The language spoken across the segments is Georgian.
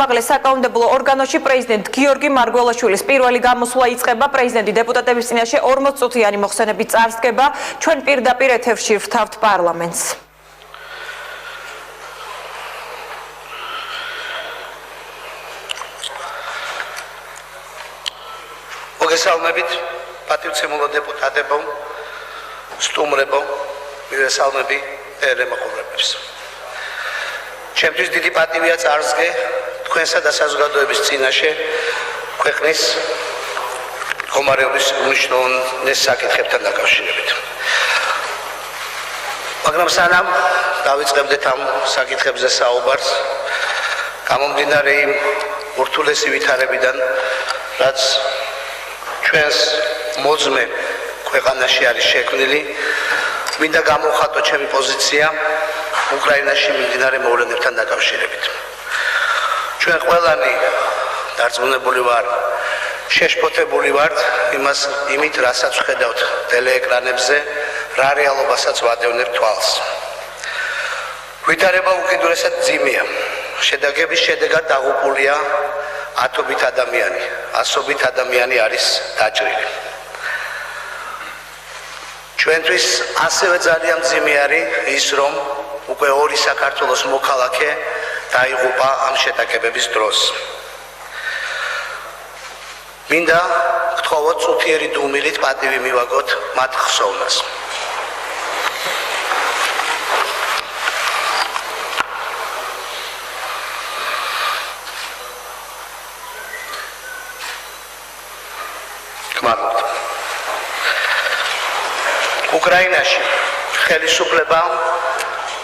უმაღლეს საკანონმდებლო ორგანოში პრეზიდენტ გიორგი მარგველაშვილის პირველი გამოსვლა იწყება. პრეზიდენტი დეპუტატების წინაშე 40 წუთიანი მოხსენებით წარსდგება. ჩვენ პირდაპირ ეთერში ვრთავთ პარლამენტს. მოგესალმებით, პატივცემულო დეპუტატებო, სტუმრებო, მივესალმები ტელემოყურებელს. ჩემთვის დიდი პატივია წარსდგე თქვენსა და საზოგადოების წინაშე ქვეყნის მდგომარეობის უმნიშვნელოვანეს საკითხებთან დაკავშირებით. მაგრამ სანამ დავიწყებდეთ ამ საკითხებზე საუბარს, გამომდინარე იმ ურთულესი ვითარებიდან, რაც ჩვენს მოძმე ქვეყანაში არის შექმნილი, მინდა გამოვხატო ჩემი პოზიცია უკრაინაში მიმდინარე მოვლენებთან დაკავშირებით. ჩვენ ყველანი დარწმუნებული ვარ, შეშფოთებული ვართ იმით, რასაც ვხედავთ ტელეეკრანებზე, რა რეალობასაც ვადევნებთ თვალს. ვითარება უკიდურესად მძიმეა. შედეგების შედეგად დაღუპულია ათობით ადამიანი, ასობით ადამიანი არის დაჭრილი. ჩვენთვის ასევე ძალიან მძიმე არის ის, რომ უკვე 2 საქართველოს მოქალაქე დაიღუპა ამ შეტაკებების დროს. მინდა გთხოვოთ წუთიერი დუმილით პატივი მივაგოთ მათ ხსოვნას. უკრაინაში ხელისუფლებამ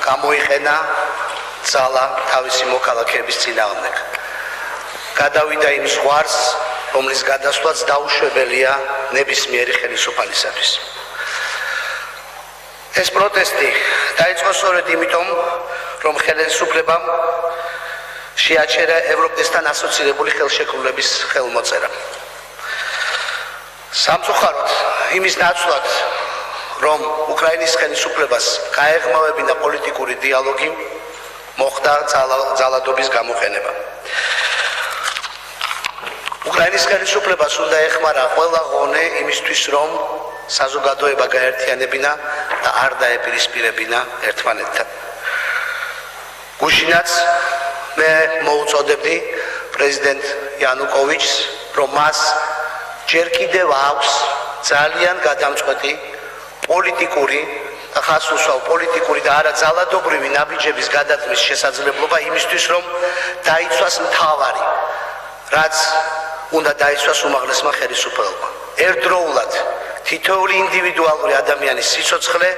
გამოიყენა ძალა თავისი მოქალაქეების წინააღმდეგ. გადავიდა იმ ზღვარს, რომლის გადასვლაც დაუშვებელია ნებისმიერი ხელისუფალისათვის. ეს პროტესტი დაიწყო სწორედ იმიტომ, რომ ხელისუფლებამ შეაჩერა ევროპასთან ასოცირებული ხელშეკრულების ხელმოწერა. სამწუხაროდ იმის ნაცვლად, რომ უკრაინის ხელისუფლებას გაეღმავებინა პოლიტიკური დიალოგი, მოხდა ძალადობის გამოყენება. უკრაინის ხელისუფლებას უნდა ეხმარა ყველა ღონე იმისთვის, რომ საზოგადოება გაერთიანებინა და არ დაეპირისპირებინა ერთმანეთთან. გუშინაც მე მოუწოდებდი პრეზიდენტ იანუკოვიჩს, რომ მას ჯერ კიდევ აქვს ძალიან გადამწყვეტი პოლიტიკური და ხას უსვავ პოლიტიკური და არა ძალადობრივი ნაბიჯების გადადგმის შესაძლებლობა იმისთვის, რომ დაიცვას მთავარი, რაც უნდა დაიცვას უმაღლესმა ხელისუფლებამ. ერთდროულად თითოეული ინდივიდუალური ადამიანის სიცოცხლე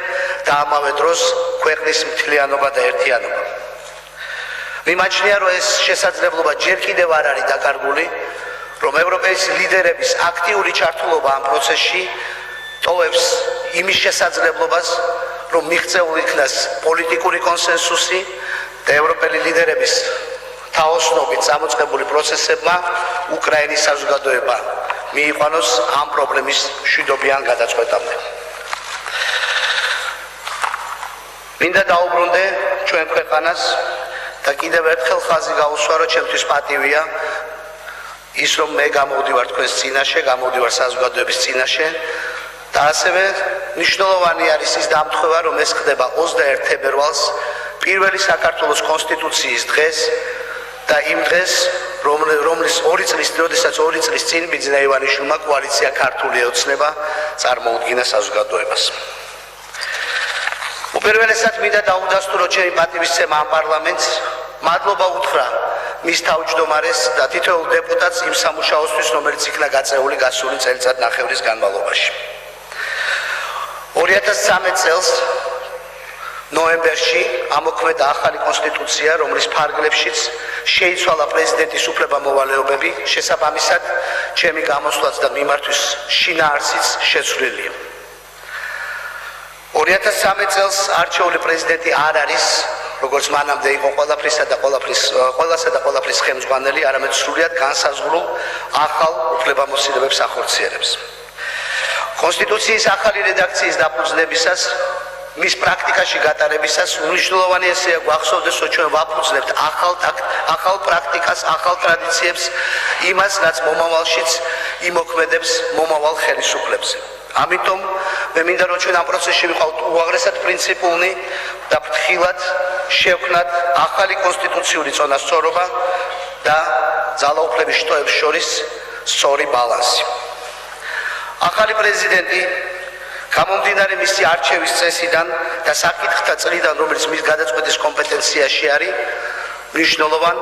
და ამავე დროს ქვეყნის მთლიანობა და ერთიანობა. მიმაჩნია, რომ ეს შესაძლებლობა ჯერ კიდევ არ არის დაკარგული, რომ ევროპის ლიდერების აქტიური ჩართულობა ამ პროცესში ტოვებს იმის შესაძლებლობას, რომ მიღწეულ იქნას პოლიტიკური კონსენსუსი და ევროპელი ლიდერების თაოსნობით წამოწყებული პროცესებმა უკრაინის საზოგადოება მიიყვანოს ამ პრობლემის მშვიდობიან გადაწყვეტამდე. მინდა დაუბრუნდე ჩვენ ქვეყანას და კიდევ ერთხელ ხაზი გაუსვა, რომ ჩემთვის პატივია ის, რომ მე გამოვდივარ თქვენს წინაშე, გამოვდივარ საზოგადოების წინაშე და ასევე მნიშვნელოვანი არის ის დამთხევა, რომ ეს ხდება 21 თებერვალს, პირველი საქართველოს კონსტიტუციის დღეს და იმ დღეს, რომლის 2 წლის წინ ბიძინა ივანიშვილმა კოალიცია ქართული ოცნება წარმოუდგინა საზოგადოებას. უპირველესად მინდა დაუდასტურო ჩემი პატივისცემა ამ პარლამენტს, მადლობა უთხრა მის თავმჯდომარეს და თითოეულ დეპუტატს იმ სამუშაოსთვის, რომელიც იქნა გაწეული გასული წელიწადნახევრის განმავლობაში. 2013 წელს ნოემბერში ამოქმედა ახალი კონსტიტუცია, რომლის ფარგლებშიც შეიცვალა პრეზიდენტის უფლებამოვალეობები, შესაბამისად ჩემი გამოსვლაც და მიმართვის შინაარსიც შეცვლილია. 2013 წელს არჩეული პრეზიდენტი არ არის, როგორც მანამდე იყო ყველასა და ყველაფრის ხელმძღვანელი, არამედ სრულიად განსაზღვრულ ახალ უფლებამოსილებებს ახორციელებს. კონსტიტუციის ახალი რედაქციის დაფუძნებისას მის პრაქტიკაში გატარებისას მნიშვნელოვანი ესეა გვახსოვდეს, რომ ჩვენ ვაფუძნებთ ახალ პრაქტიკას, ახალ ტრადიციებს, იმას, რაც მომავალშიც იმოქმედებს მომავალ ხელისუფლებზე. ამიტომ მე მინდა რომ ჩვენ ამ პროცესში ვიყავთ უაღრესად პრინციპულნი და ფრთხილად შევქმნათ ახალი კონსტიტუციური წონასწორობა და ძალაუფლების შტოებს შორის სწორი ბალანსი. ახალი პრეზიდენტი გამომდინარე მისი არჩევის წესიდან და საკითხთა წრიდან, რომელიც მის გადაწყვეტის კომპეტენციაში არის, მნიშვნელოვან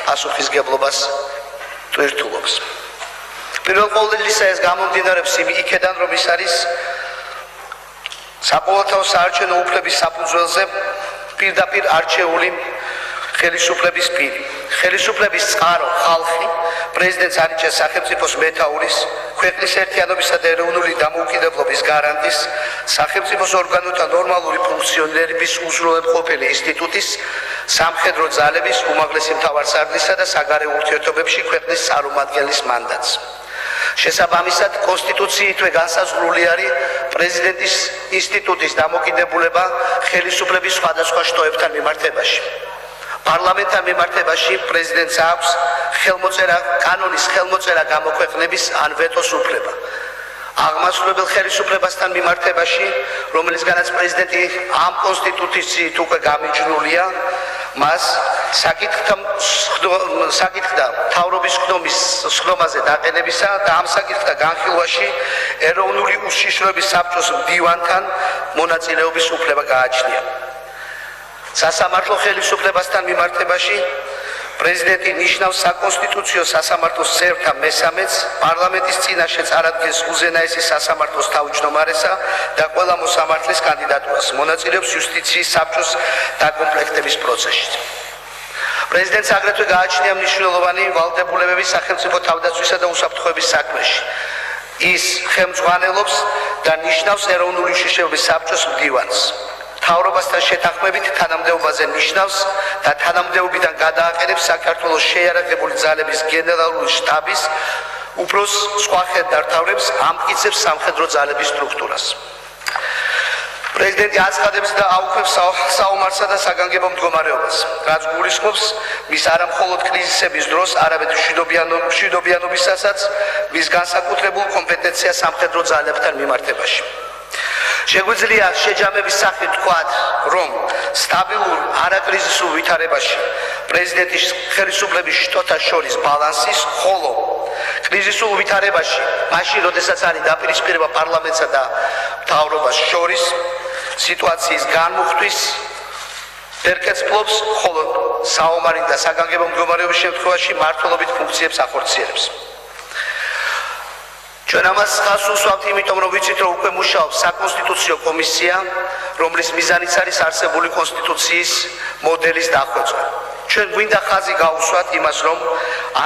პასუხისგებლობას ტვირთულობს. პირველ ყოვლისა ეს გამომდინარეობს იქედან, რომ ის არის საყოველთაო საარჩევნო უფლების საფუძველზე პირდაპირ არჩეული ხელისუფლების პირი. ხელისუფლების წყარო ხალხი პრეზიდენტს ანიჭებს სახელმწიფოს მეთაურის, ქვეყნის ერთიანობისა და ეროვნული დამოუკიდებლობის გარანტის, სახელმწიფოს ორგანოთა ნორმალური ფუნქციონირების უზრუნველყოფელი ინსტიტუტის, სამხედრო ძალების, უმაღლესი მთავარსარდლისა და საგარეო ურთიერთობებში ქვეყნის წარმომადგენლის მანდატს. შესაბამისად, კონსტიტუციითვე განსაზღვრული არის პრეზიდენტის ინსტიტუტის დამოკიდებულება ხელისუფლების სხვადასხვა შტოებთან მიმართებაში. პარლამენტთან მიმართებაში პრეზიდენტს აქვს კანონის ხელმოწერა გამოქვეყნების ან ვეტოს უფლება. აღმასრულებელ ხელისუფლებასთან მიმართებაში, რომელისგანაც პრეზიდენტი ამ კონსტიტუციით უკვე გამიჯნულია, მას საკითხთა მთავრობის ხდომაზე დაყენებისა და ამ საკითხთა განხილვაში ეროვნული უშიშროების საბჭოს მდივანთან მონაწილეობის უფლება გააჩნია. სასამართლო ხელისუფლებასთან მიმართებაში პრეზიდენტი ნიშნავს საკონსტიტუციო სასამართლოს წევრთა მესამედს, პარლამენტის წინაშე წარადგენს უზენაესი სასამართლოს თავმჯდომარესა და ყველა მოსამართლის კანდიდატურას, მონაწილეობს იუსტიციის საბჭოს დაკომპლექტების პროცესში. პრეზიდენტს აგრეთვე გააჩნია მნიშვნელოვანი ვალდებულებები სახელმწიფო თავდაცვისა და უსაფრთხოების საქმეში. ის ხელმძღვანელობს და ნიშნავს ეროვნული უშიშროების საბჭოს მდივანს. მთავრობასთან შეთანხმებით თანამდებობაზე ნიშნავს და თანამდებობიდან გადააყენებს საქართველოს შეიარაღებული ძალების გენერალური შტაბის უფროს სხვა ხელმძღვანელებს, ამტკიცებს სამხედრო ძალების სტრუქტურას. პრეზიდენტი აცხადებს და აუქმებს საომარსა და საგანგებო მდგომარეობას, რაც გულისხმობს მის არა მხოლოდ კრიზისების დროს, არამედ მშვიდობიანობისასაც მის განსაკუთრებულ კომპეტენციას სამხედრო ძალებთან მიმართებაში. შეგვიძლია შეჯამების სახით ვთქვათ, რომ სტაბილურ არაკრიზისულ ვითარებაში პრეზიდენტის ხელისუფლების შტოთა შორის ბალანსის, ხოლო კრიზისულ ვითარებაში, მაშინ როდესაც არის დაპირისპირება პარლამენტსა და მთავრობას შორის, სიტუაციის განმუხტვის ერკეთს ფლობს, ხოლო საომარი და საგანგებო მდგომარეობის შემთხვევაში მმართველობით ფუნქციებს ახორციელებს. ჩვენ ამას ხაზს უსვამთ, იმიტომ რომ ვიცით, რომ უკვე მუშაობს საკონსტიტუციო კომისია, რომლის მიზანიც არის არსებული კონსტიტუციის მოდელის დახვეწვა. ჩვენ გვინდა ხაზი გაუსვათ იმას, რომ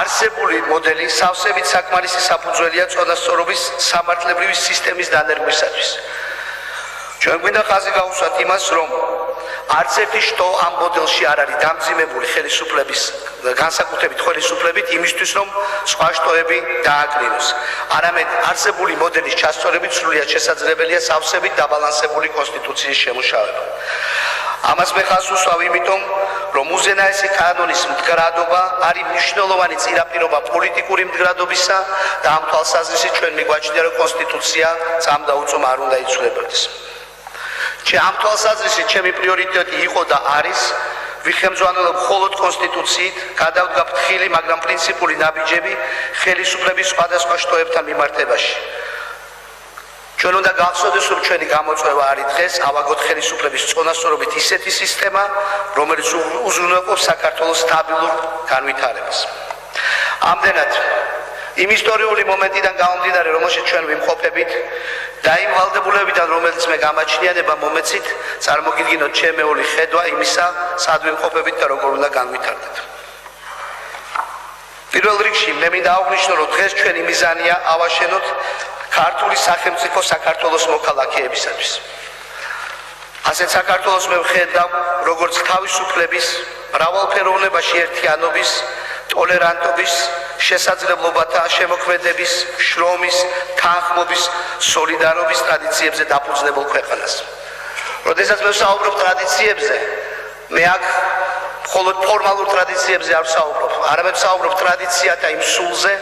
არსებული მოდელი სავსებით საკმარისი საფუძველია წონასწორობის სამართლებრივი სისტემის დანერგვისათვის. ჩვენ გვინდა ხაზი გაუსვათ იმას, რომ არც ერთი შტო ამ მოდელში არ არის დამძიმებული ხელისუფლების განსაკუთრებით ხელისუფლებით იმისთვის, რომ სხვა შტოები დააკრინოს. არამედ არსებული მოდელის ჩასწორებით სრულიად შესაძლებელია სავსებით დაბალანსებული კონსტიტუციის შემუშავება. ამას მე ხაზს უსვავ, იმიტომ რომ უზენაესი კანონის მდგრადობა არის მნიშვნელოვანი წინაპირობა პოლიტიკური მდგრადობისა და ამ თვალსაზრისით ჩვენ მიგვაჩნია, რომ კონსტიტუცია წამდაუწომ არ უნდა იცვლებოდეს. ამ თვალსაზრისით ჩემი პრიორიტეტი იყო და არის ვიხემძვანელობ მხოლოდ კონსტიტუციით, გადავდგა ფრთხილი, მაგრამ პრინციპული ნაბიჯები ხელისუფლების სხვადასხვა შტოებთან მიმართებაში. ჩვენ უნდა გავხსოვდეს, რომ ჩვენი გამოწვევა არის დღეს ავაგოთ ხელისუფლების წონასწორობით ისეთი სისტემა, რომელიც უზრუნველყოფს საქართველოს სტაბილურ განვითარებას. ამდენად იმ ისტორიული მომენტიდან გამომდინარე, რომელშიც ჩვენ ვიმყოფებით და იმ ვალდებულებებიდან, რომელიც მე გამაჩნიანება მომეცით, წარმოგიდგინოთ ჩემი ორი ხედვა იმისა, სად ვიმყოფებით და როგორ უნდა განვითარდეთ. პირველ რიგში მე მინდა აღვნიშნო, რომ დღეს ჩვენი მიზანია ავაშენოთ ქართული სახელმწიფო საქართველოს მოქალაქეებისათვის. ასეთ საქართველოს მე ვხედავ, როგორც თავისუფლების, მრავალფეროვნებაში ერთიანობის, ტოლერანტობის, შესაძლებლობათა შემოქმედების, შრომის, თანხმობის, სოლიდარობის ტრადიციებზე დაფუძნებულ ქვეყანას. როდესაც მე ვსაუბრობ ტრადიციებზე, მე აქ მხოლოდ ფორმალურ ტრადიციებზე არ ვსაუბრობ, არამედ ვსაუბრობ ტრადიციათა იმ სულზე,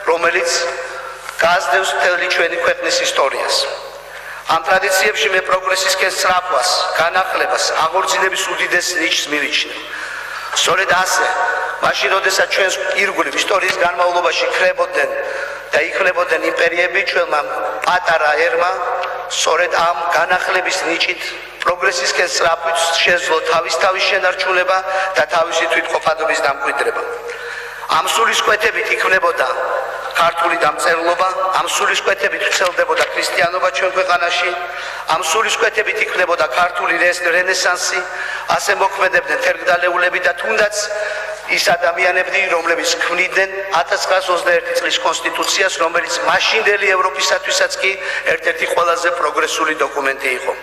რომელიც გასდევს მთელი ჩვენი ქვეყნის ისტორიას. ამ ტრადიციებში მე პროგრესისკენ სწრაფვას, განახლებას, აღორძინების უდიდეს ნიშს მივიჩნევ. სწორედ ასე, მაშინ როდესაც ჩვენს ირგვლივ ისტორიის განმავლობაში ქრებოდნენ და იქნებოდნენ იმპერიები, ჩვენმა პატარა ერმა სწორედ ამ განახლების ნიჭით პროგრესისკენ სწრაფვით შეძლო თავის შენარჩუნება და თავისი თვითყოფადობის დამკვიდრება. ამ სულისკვეთებით იქმნებოდა ქართული დამწერლობა, ამ სულისკვეთებით ვრცელდებოდა ქრისტიანობა ჩვენ ქვეყანაში, ამ სულისკვეთებით იქმნებოდა ქართული რენესანსი, ასე მოქმედებდნენ თერგდალეულები და თუნდაც ის ადამიანები, რომლებიც ქმნიდნენ 1921 წლის კონსტიტუციას, რომელიც მაშინდელი ევროპისათვისაც კი ერთ-ერთი ყველაზე პროგრესული დოკუმენტი იყო.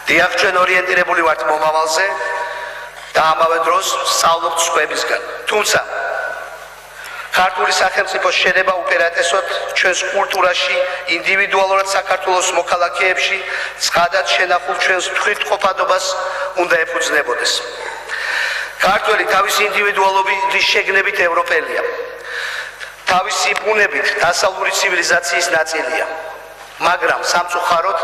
დიახ, ჩვენ ორიენტირებული ვართ მომავალზე და ამავე დროს სწავლობთ სხვებისგან. თუმცა ქართული სახელმწიფოს შენება უპირატესოდ ჩვენს კულტურაში, ინდივიდუალურად საქართველოს მოქალაქეებში, ცხადად შენახულ ჩვენს თვითყოფადობას უნდა ეფუძნებოდეს. ქართველი თავისი ინდივიდუალობის შეგნებით ევროპელია. თავისი ბუნებით დასავლური ცივილიზაციის ნაწილია. მაგრამ სამწუხაროდ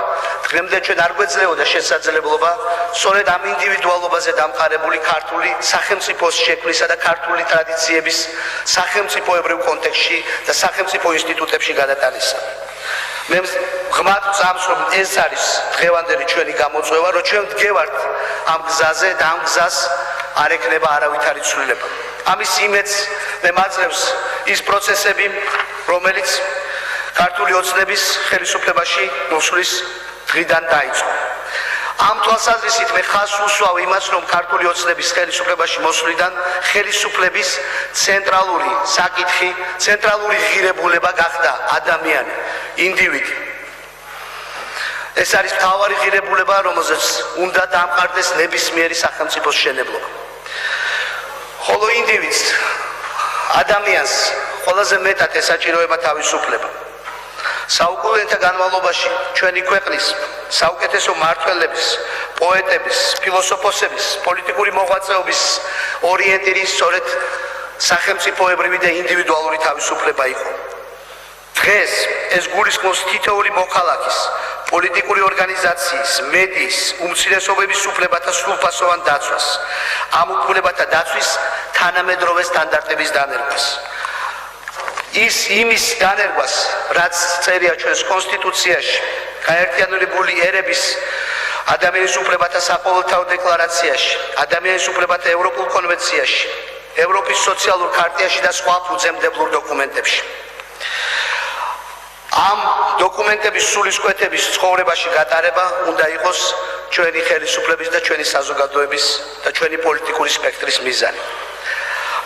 დღემდე ჩვენ არ გვეძლეოდა შესაძლებლობა სწორედ ამ ინდივიდუალობაზე დამყარებული ქართული სახელმწიფოს შექმნისა და ქართული ტრადიციების სახელმწიფოებრივ კონტექსტში და სახელმწიფო ინსტიტუტებში გადატანისა. მე ღმართ ვწამს, რომ ეს არის დღევანდელი ჩვენი გამოწვევა, რომ ჩვენ ვდგევართ ამ გზაზე და ამ გზას არ ექნება არავითარი ცვლილება. ამის იმედს მე მაძლევს ის პროცესები, რომელიც ქართული ოცნების ხელისუფლებაში მოსვლის დღიდან დაიწყო. ამ თვალსაზრისით მე ხაზს უსვავ იმას, რომ ქართული ოცნების ხელისუფლებაში მოსვლიდან ხელისუფლების ცენტრალური საკითხი, ცენტრალური ღირებულება გახდა ადამიანი, ინდივიდი. ეს არის მთავარი ღირებულება, რომელზეც უნდა დამყარდეს ნებისმიერი სახელმწიფოს შენებლობა. ხოლო ინდივიდს, ადამიანს ყველაზე მეტად ესაჭიროება თავისუფლება. საუკუნეთა განმავლობაში ჩვენი ქვეყნის საუკეთესო მმართველების, პოეტების, ფილოსოფოსების, პოლიტიკური მოღვაწეობის ორიენტირი სწორედ სახელმწიფოებრივი და ინდივიდუალური თავისუფლება იყო. დღეს ეს გულისხმობს თითოეული მოქალაქის, პოლიტიკური ორგანიზაციის, მედიის, უმცირესობების უფლებათა სრულფასოვან დაცვას, ამ უფლებათა დაცვის თანამედროვე სტანდარტების დანერგვას. ის იმის დანერგვას, რაც წერია ჩვენს კონსტიტუციაში, გაერთიანებული ერების ადამიანის უფლებათა საყოველთაო დეკლარაციაში, ადამიანის უფლებათა ევროპულ კონვენციაში, ევროპის სოციალურ ქარტიაში და სხვა ფუძემდებლურ დოკუმენტებში. ამ დოკუმენტების სულისკვეთების ცხოვრებაში გატარება უნდა იყოს ჩვენი ხელისუფლების და ჩვენი საზოგადოების და ჩვენი პოლიტიკური სპექტრის მიზანი.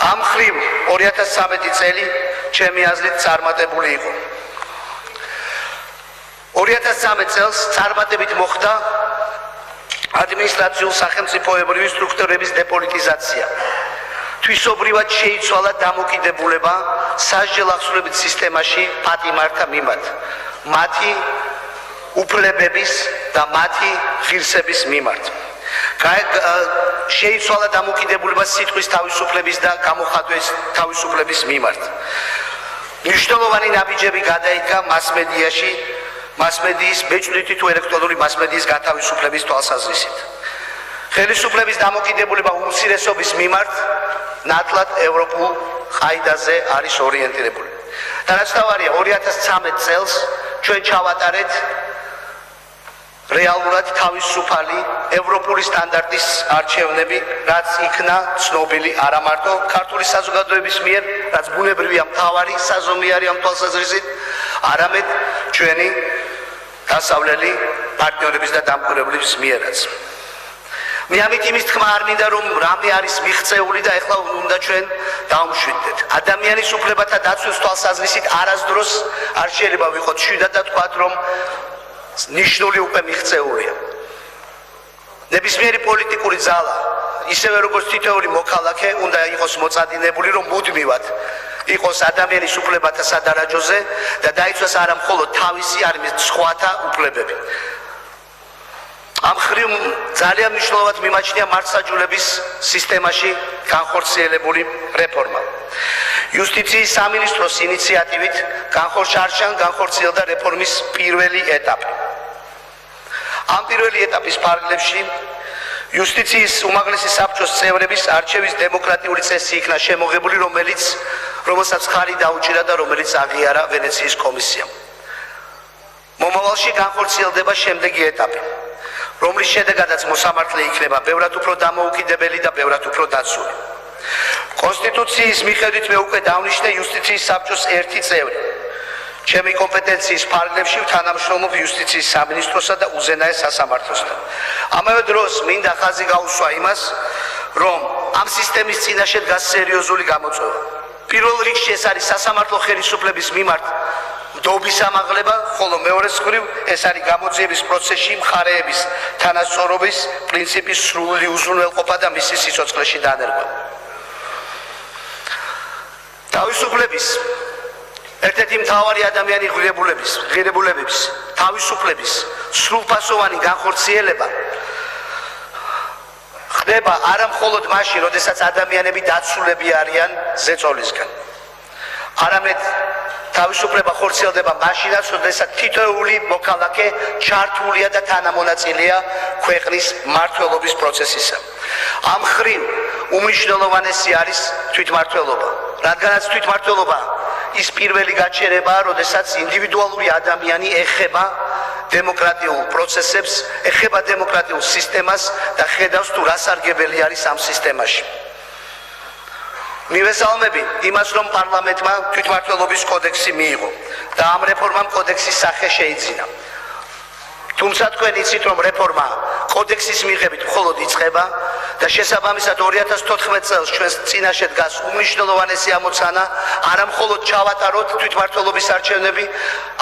ამ ხრივ 2013 წელი ჩემი აზრით წარმატებული იყო. 2013 წელს წარმატებით მოხდა ადმინისტრაციულ სახელმწიფოებრივი სტრუქტურების დეპოლიტიზაცია. თვისობრივად შეიცვალა დამოკიდებულება სასჯელ ახსნებით სისტემაში პატიმართა მიმართ, მათი უფლებების და მათი ღირსების მიმართ. შეიცვალა დამოკიდებულება სიტყვის თავისუფლების და გამოხატვის თავისუფლების მიმართ. მნიშვნელოვანი ნაბიჯები გადაიდგა მასმედიაში, მასმედიის ბეჭდვითი თუ ელექტრონული მასმედიის გათავისუფლების თვალსაზრისით. ხელისუფლების დამოკიდებულება უმცირესობის მიმართ ნათლად ევროპულ ყაიდაზე არის ორიენტირებული. და რაც თავარია, 2013 წელს ჩვენ ჩავატარეთ რეალურად თავისუფალი ევროპული სტანდარტის არჩევნები, რაც იქნა ცნობილი არა მარტო ქართული საზოგადოების მიერ, რაც ბუნებრივია მთავარი საზომიარი ამ თვალსაზრისით, არამედ ჩვენი დასავლელი პარტნიორების და დამკვირვებლების მიერაც. მე ამით იმის თქმა არ მინდა, რომ რამე არის მიღწეული და ეხლა უნდა ჩვენ დავმშვიდდეთ. ადამიანის უფლებათა დაცვის თვალსაზრისით არასდროს არ შეიძლება ვიყოთ შვიდად და თქვათ, რომ ნიშნული უკვე მიღწეულია. ნებისმიერი პოლიტიკური ძალა, ისევე როგორც თითოეული მოქალაქე, უნდა იყოს მოწადინებული, რომ მუდმივად იყოს ადამიანის უფლებათა სადარაჯოზე და დაიცვას არა მხოლოდ თავისი, არამედ სხვათა უფლებები. ამ ხრივ ძალიან მნიშვნელოვნად მიმაჩნია მართლმსაჯულების სისტემაში განხორციელებული რეფორმა. იუსტიციის სამინისტროს ინიციატივით განხორციელდა რეფორმის პირველი ეტაპი. ამ პირველი ეტაპის ფარგლებში იუსტიციის უმაღლესი საბჭოს წევრების არჩევის დემოკრატიული წესი იქნა შემოღებული, რომელსაც ხარი დაუჭირა და რომელიც აღიარა ვენეციის კომისიამ. მომავალში განხორციელდება შემდეგი ეტაპი, რომლის შედეგადაც მოსამართლე იქნება ბევრად უფრო დამოუკიდებელი და ბევრად უფრო დაცული. კონსტიტუციის მიხედვით მე უკვე დავნიშნე იუსტიციის საბჭოს ერთი წევრი. ჩემი კომპეტენციის ფარგლებში თანამშრომლობ იუსტიციის სამინისტროსა და უზენაეს სასამართლოსთან. ამავე დროს მინდა ხაზი გაუსვა იმას, რომ ამ სისტემის წინაშე დგას სერიოზული გამოწვევა. პირველ რიგში ეს არის სასამართლო ხელისუფლების მიმართ დობის ამაღლება, ხოლო მეორე მხრივ ეს არის გამოძიების პროცესში მხარეების თანასწორობის პრინციპის სრული უზრუნველყოფა და მისი სიცოცხლეში დანერგვა. თავისუფლების ერთ-ერთი მთავარი ადამიანი ღირებულებების თავისუფლების სრულფასოვანი განხორციელება ხდება არა მხოლოდ მაშინ, როდესაც ადამიანები დაცულები არიან ზეწოლისგან. არამედ თავისუფლება ხორციელდება მაშინაც, როდესაც თითოეული მოქალაქე ჩართულია და თანამონაწილეა ქვეყნის მმართველობის პროცესისა. ამ ხრივ უმნიშვნელოვანესი არის თვითმმართველობა, რადგანაც თვითმმართველობა ის პირველი გაჩერებაა, როდესაც ინდივიდუალური ადამიანი ეხება დემოკრატიულ პროცესებს, ეხება დემოკრატიულ სისტემას და ხედავს თუ რა სარგებელი არის ამ სისტემაში. მივესალმები იმას, რომ პარლამენტმა თვითმმართველობის კოდექსი მიიღო და ამ რეფორმამ კოდექსის სახე შეიძინა. თუმცა თქვენ იცით, რომ რეფორმა კოდექსის მიღებით მხოლოდ იწყება და შესაბამისად 2014 წელს ჩვენს წინაშე დგას უმნიშვნელოვანესი ამოცანა, არა მხოლოდ ჩავატაროთ თვითმმართველობის არჩევნები,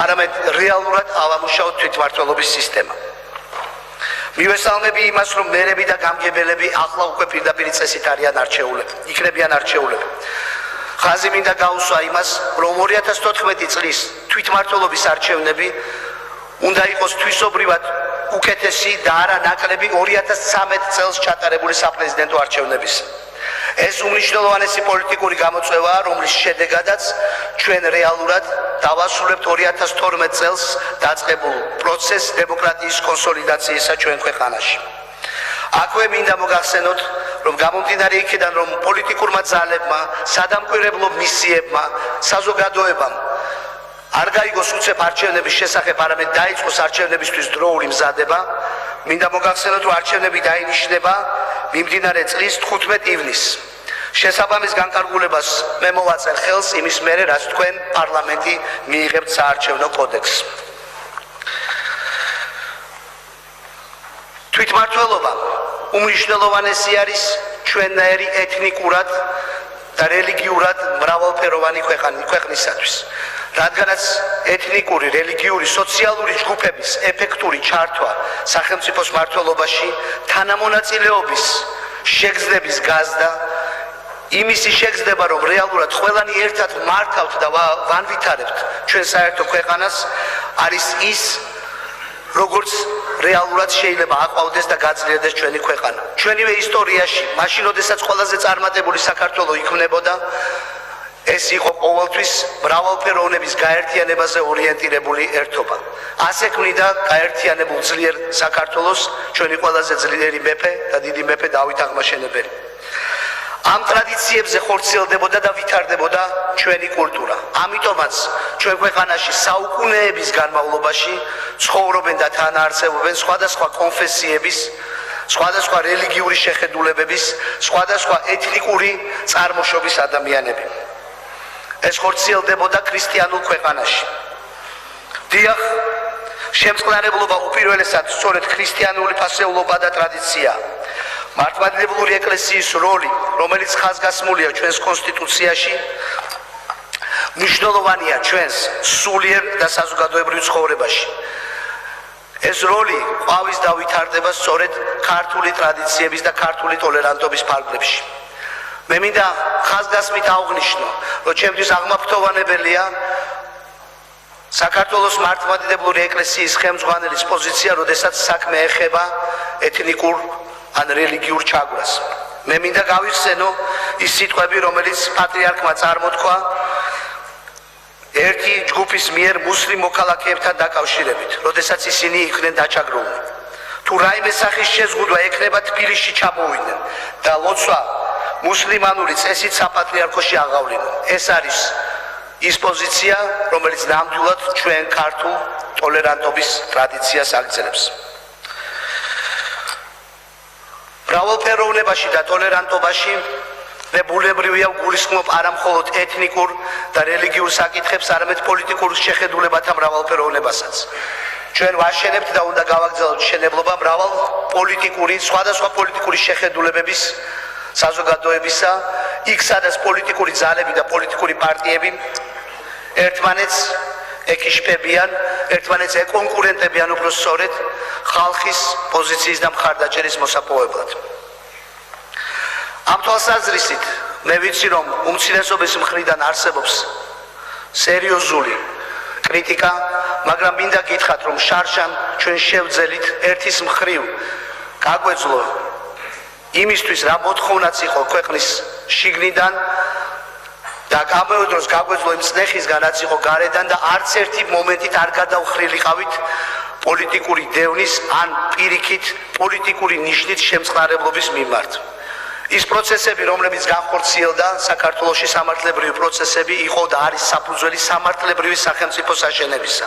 არამედ რეალურად ავამუშავოთ თვითმმართველობის სისტემა. მივესალმები იმას, რომ მერები და გამგებელები ახლა უკვე პირდაპირ წესით იქნებიან არჩეულები. ხაზი მინდა გაუსვა იმას, რომ 2014 წლის თვითმმართველობის არჩევნები უნდა იყოს თვისობრივად უკეთესი და არა ნაკლები 2013 წელს ჩატარებული საპრეზიდენტო არჩევნებისა. ეს უმნიშვნელოვანესი პოლიტიკური გამოწვევაა, რომლის შედეგადაც ჩვენ რეალურად დავასრულებთ 2012 წელს დაწყებულ პროცესს დემოკრატიის კონსოლიდაციისა ჩვენ ქვეყანაში. აქვე მინდა მოგახსენოთ, რომ გამომდინარე იქიდან, რომ პოლიტიკურმა ძალებმა, სადამკვირვებლო მისიებმა, საზოგადოებამ არ გაიგოს უცებ არჩევნების შესახებ, არამედ დაიწყოს არჩევნებისთვის დროული მზადება, მინდა მოგახსენოთ, რომ არჩევნები დაინიშნება მიმდინარე წლის 15 ივნისს. შესაბამის განკარგულებას მე მოვაწერ ხელს იმის მერე, რაც თქვენ პარლამენტი მიიღებთ საარჩევნო კოდექსს. თვითმმართველობა უმნიშვნელოვანესი არის ჩვენნაირი ეთნიკურად და რელიგიურად მრავალფეროვანი ქვეყნისათვის. რადგანაც ეთნიკური, რელიგიური, სოციალური ჯგუფების ეფექტური ჩართვა სახელმწიფოს მმართველობაში თანამონაწილეობის შეგრძნების გაზდა, იმისი შეგრძნება, რომ რეალურად ყველანი ერთად მართავთ და ვანვითარებთ ჩვენ საერთო ქვეყანას, არის ის, როგორც რეალურად შეიძლება აყვავდეს და გაძლიერდეს ჩვენი ქვეყანა. ჩვენივე ისტორიაში, მაშინ როდესაც ყველაზე წარმატებული საქართველო იქმნებოდა, ეს იყო ყოველთვის მრავალფეროვნების გაერთიანებაზე ორიენტირებული ერთობა. ასე ქმნიდა გაერთიანებულ ძლიერ საქართველოს ჩვენი ყველაზე ძლიერი მეფე და დიდი მეფე დავით აღმაშენებელი. ამ ტრადიციებზე ხორციელდებოდა და ვითარდებოდა ჩვენი კულტურა. ამიტომაც ჩვენ ქვეყანაში საუკუნეების განმავლობაში ცხოვრობენ და თანაარსებობენ სხვადასხვა კონფესიების, სხვადასხვა რელიგიური შეხედულებების, სხვადასხვა ეთნიკური წარმოშობის ადამიანები. ეს ხორციელდებოდა ქრისტიანულ ქვეყანაში. დიახ, შემწყნარებლობა უპირველესად სწორედ ქრისტიანული ფასეულობა და ტრადიციაა. მართლმადიდებლური ეკლესიის როლი, რომელიც ხაზგასმულია ჩვენს კონსტიტუციაში, მნიშვნელოვანია ჩვენს სულიერ და საზოგადოებრივ ცხოვრებაში. ეს როლი ყვავის და ვითარდება სწორედ ქართული ტრადიციების და ქართული ტოლერანტობის ფარგლებში. მე მინდა ხაზგასმით აღვნიშნო, რომ ჩემთვის აღმაფრთოვანებელია საქართველოს მართლმადიდებლური ეკლესიის ხელმძღვანელის პოზიცია, როდესაც საქმე ეხება ეთნიკურ ან რელიგიურ ჩაგვას. მე მინდა გავიხსენო ის სიტყვები, რომელიც პატრიარქმა წარმოთქვა ერთი ჯგუფის მიერ მუსლიმ მოქალაქეებთან დაკავშირებით, როდესაც ისინი იყვნენ დაჩაგრული. თუ რაიმე სახის შეზღუდვა ექნება თბილისში ჩამოვიდნენ და ლოცვა მუსლიმანური წესით საპატრიარქოში აღავლინონ. ეს არის ის პოზიცია, რომელიც ნამდვილად ჩვენ ქართულ ტოლერანტობის ტრადიციას აგრძელებს. მრავალფეროვნებაში და ტოლერანტობაში მე ბუნებრივია ვგულისხმობ არა მხოლოდ ეთნიკურ და რელიგიურ საკითხებს, არამედ პოლიტიკურ შეხედულებათა მრავალფეროვნებასაც. ჩვენ ვაშენებთ და უნდა გავაგრძელოთ შენებლობა მრავალ პოლიტიკური, სხვადასხვა პოლიტიკური შეხედულებების საზოგადოებისა, იქ სადაც პოლიტიკური ძალები და პოლიტიკური პარტიები ერთმანეთს ეკიშფებიან, ერთმანეთს ეკონკურენტებიან უფრო სწორედ ხალხის პოზიციის და მხარდაჭერის მოსაპოვებლად. ამ თვალსაზრისით მე ვიცი, რომ უმცირესობის მხრიდან არსებობს სერიოზული კრიტიკა, მაგრამ მინდა გითხრათ, რომ შარშან ჩვენ შევძელით ერთის მხრივ გაგვეძლო იმისთვის, რა მოთხოვნაც იყო ქვეყნის შიგნიდან და გამოდროს გაგვეძლო იმ წნეხისგან, რაც იყო გარედან და არც ერთი მომენტით არ გადავხრილიყავით პოლიტიკური დევნის ან პირიქით პოლიტიკური ნიშნით შემწყნარებლობის მიმართ. ის პროცესები, რომლებიც განხორციელდა საქართველოში, სამართლებრივი პროცესები იყო და არის საფუძველი სამართლებრივი სახელმწიფოს აშენებისა.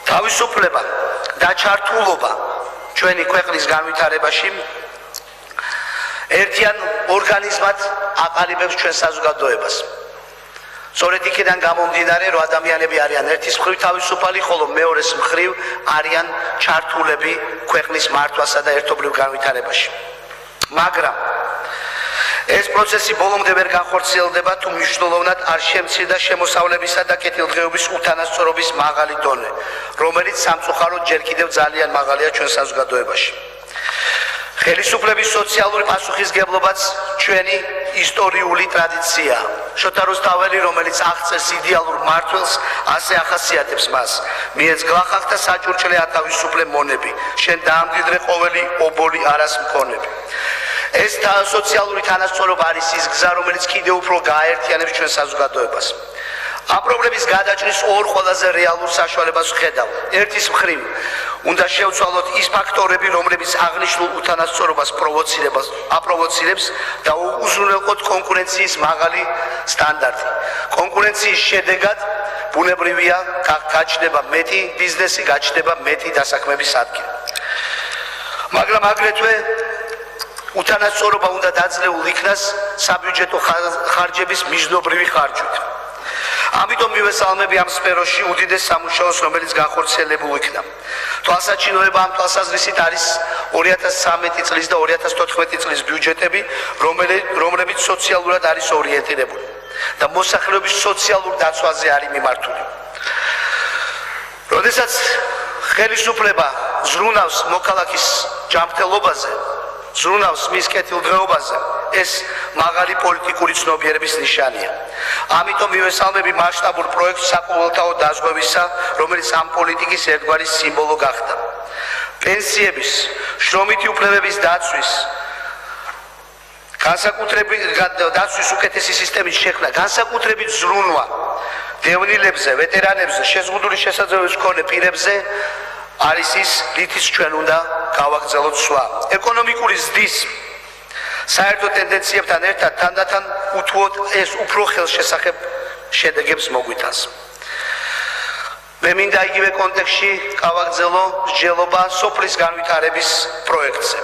თავისუფლება და ჩართულობა ჩვენი ქვეყნის განვითარებაში ერთიან ორგანიზმად აყალიბებს ჩვენ საზოგადოებას. სწორედ იქიდან გამომდინარე, რომ ადამიანები არიან ერთის მხრივ თავისუფალი, ხოლო მეორეს მხრივ არიან ჩართულები ქვეყნის მართვასა და ერთობლივ განვითარებაში. მაგრამ ეს პროცესი ბოლომდე ვერ განხორციელდება, თუ მნიშვნელოვნად არ შემცირდა შემოსავლებისა და კეთილდღეობის უთანასწორობის მაღალი დონე, რომელიც სამწუხაროდ ჯერ კიდევ ძალიან მაღალია ჩვენ საზოგადოებაში. ხელისუფლების სოციალური პასუხისგებლობაც ჩვენი ისტორიული ტრადიციაა. შოთა რუსთაველი, რომელიც აღწერს იდეალურ მმართველს, ასე ახასიათებს მას: მიეძგლა ხალხთა საჭურჭლე ათავისუფლე მონები, შენ დაამდიდრე ყოველი ობოლი არას მქონები. ეს სოციალური თანასწორობა არის ის გზა, რომელიც კიდევ უფრო გააერთიანებს ჩვენ საზოგადოებას. ამ პრობლემის გადაჭრის ორ ყველაზე რეალურ საშუალებას ვხედავ. ერთის მხრივ უნდა შევცვალოთ ის ფაქტორები, რომლებიც აღნიშნულ უთანასწორობას აპროვოცირებს და უზრუნველყოთ კონკურენციის მაღალი სტანდარტი. კონკურენციის შედეგად ბუნებრივია გაჩნდება მეტი ბიზნესი, გაჩნდება მეტი დასაქმების ადგილი. მაგრამ აგრეთვე უთანასწორობა უნდა დაძლეულ იქნას საბიუჯეტო ხარჯების მიზნობრივი ხარჯვით. ამიტომ მივესალმები ამ სფეროში უდიდეს სამუშაოს, რომელიც განხორციელებულ იქნა. თვალსაჩინოება ამ თვალსაზრისით არის 2013 წლის და 2014 წლის ბიუჯეტები, რომლებიც სოციალურად არის ორიენტირებული და მოსახლეობის სოციალურ დაცვაზე არის მიმართული. როდესაც ხელისუფლება ზრუნავს მოქალაქის ჯანმრთელობაზე, ზრუნავს მის კეთილდღეობაზე, ეს მაღალი პოლიტიკური ცნობიერების ნიშანია. ამიტომ მივესალმები მასშტაბურ პროექტს საყოველთაო დაზღვევისა, რომელიც ამ პოლიტიკის ერთგვარი სიმბოლო გახდა. პენსიების, შრომითი უფლებების დაცვის, დაცვის უკეთესი სისტემის შექმნა, განსაკუთრებით ზრუნვა დევნილებზე, ვეტერანებზე, შეზღუდული შესაძლებლობის მქონე პირებზე არის ის, რითიც ჩვენ უნდა გავაგრძელოთ სვლა. ეკონომიკური ზრდის საერთო ტენდენციებთან ერთად თანდათან უთუოდ ეს უფრო ხელშესახებ შედეგებს მოგვითანს. მე მინდა იგივე კონტექსტში გავაგრძელო მსჯელობა სოფლის განვითარების პროექტზე.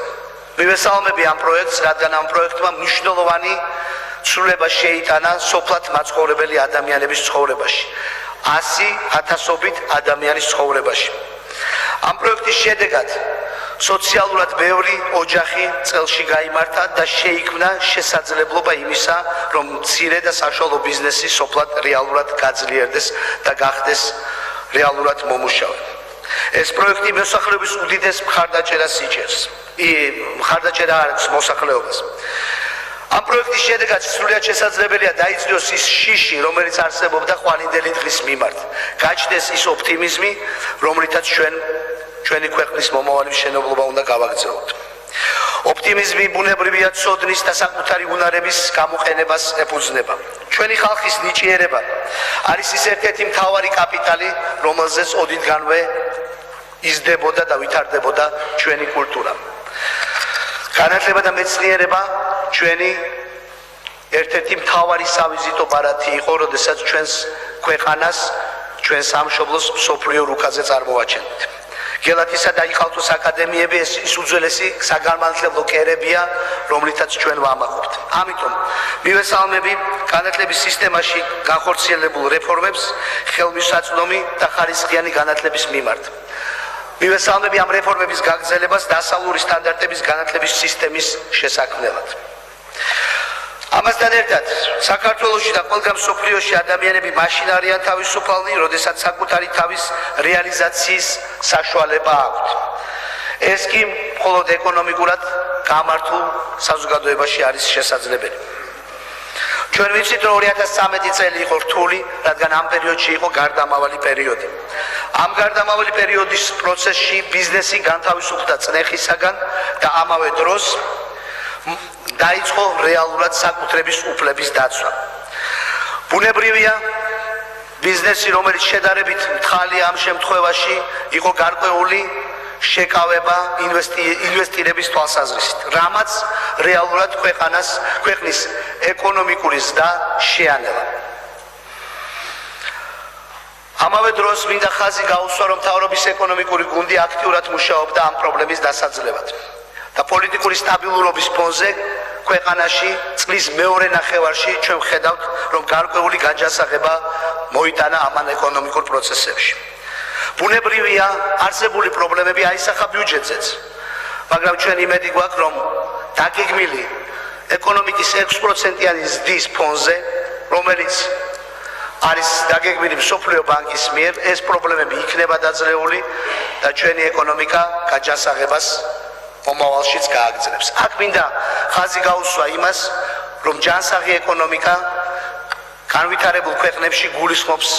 მივესალმები ამ პროექტს, რადგან ამ პროექტმა მნიშვნელოვანი ცვლილება შეიტანა სოფლად მაცხოვრებელი ადამიანების ცხოვრებაში, 100,000 ადამიანის ცხოვრებაში. ამ პროექტის შედეგად სოციალურად ბევრი ოჯახი წელში გაიმართა და შეიქმნა შესაძლებლობა იმისა, რომ მცირე და საშუალო ბიზნესი სოფლად რეალურად გაძლიერდეს და გახდეს რეალურად მომუშავე. ეს პროექტი მოსახლეობის უდიდეს მხარდაჭერას იჭერს. მხარდაჭერა არის მოსახლეობას. ამ პროექტის შედეგად სრულიად შესაძლებელია დაიწვიოს ის შიში, რომელიც არსებობდა ხვალინდელი დღის მიმართ. გაჩნდეს ის ოპტიმიზმი, რომლითაც ჩვენი ქვეყნის მომავალი მშენებლობა უნდა გავაგრძელოთ. ოპტიმიზმი ბუნებრივია ცოდნის და საკუთარი უნარების გამოყენებას ეფუძნება. ჩვენი ხალხის ნიჭიერება არის ის ერთ-ერთი მთავარი კაპიტალი, რომელზეც ოდითგანვე იზრდებოდა და ვითარდებოდა ჩვენი კულტურა. განათლება და მეცნიერება ჩვენი ერთ-ერთი მთავარი savizito ბარათი იყო, როდესაც ჩვენს ქვეყანას, ჩვენ სამშობლოს მსოფლიო რუკაზე წარმოვაჩენთ. გელათისა და იხალთოს აკადემიები ის უძველესი საგანმანათლებლო კერებია, რომლითაც ჩვენ ვამაყობთ. ამიტომ მივესალმები განათლების სისტემაში განხორციელებულ რეფორმებს, ხელმისაწვდომი და ხარისხიანი განათლების მიმართ. მივესალმები ამ რეფორმების გაგრძელებას დასავლური სტანდარტების განათლების სისტემის შესაქმნელად. ამასთან ერთად საქართველოში და ყველგან მსოფლიოში ადამიანები მაშინ არიან თავისუფალნი, როდესაც საკუთარი თავის რეალიზაციის საშუალება აქვთ. ეს კი მხოლოდ ეკონომიკურად გამართულ საზოგადოებაში არის შესაძლებელი. ჩვენ ვიცით, რომ 2013 წელი იყო რთული, რადგან ამ პერიოდში იყო გარდამავალი პერიოდი. ამ გარდამავალი პერიოდის პროცესში ბიზნესი განთავისუფლდა წნეხისაგან და ამავე დროს დაიწყო რეალურად საკუთრების უფლების დაცვა. ბუნებრივია, ბიზნესი, რომელიც შედარებით მთხალია ამ შემთხვევაში, იყო გარკვეული შეკავება ინვესტირების თვალსაზრისით, რამაც რეალურად ქვეყნის ეკონომიკური ზრდა შეანელა. ამავე დროს მინდა ხაზი გაუსვა, რომ მთავრობის ეკონომიკური გუნდი აქტიურად მუშაობდა ამ პრობლემის დასაძლევად. და პოლიტიკური სტაბილურობის ფონზე ქვეყანაში წლის მეორე ნახევარში ჩვენ ვხედავთ, რომ გარკვეული გაჯასაღება მოიტანა ამან ეკონომიკურ პროცესებში. ბუნებრივია, არსებული პრობლემები აისახა ბიუჯეტზეც, მაგრამ ჩვენ იმედი გვაქვს, რომ დაგეგმილი ეკონომიკის 6%-იანი ზრდის ფონზე, რომელიც არის დაგეგმილი მსოფლიო ბანკის მიერ, ეს პრობლემები იქნება დაძლეული და ჩვენი ეკონომიკა გაჯასაღებას მომავალშიც გააგრძელებს. აქ მინდა ხაზი გაუსვა იმას, რომ ჯანსაღი ეკონომიკა განვითარებულ ქვეყნებში გულისხმობს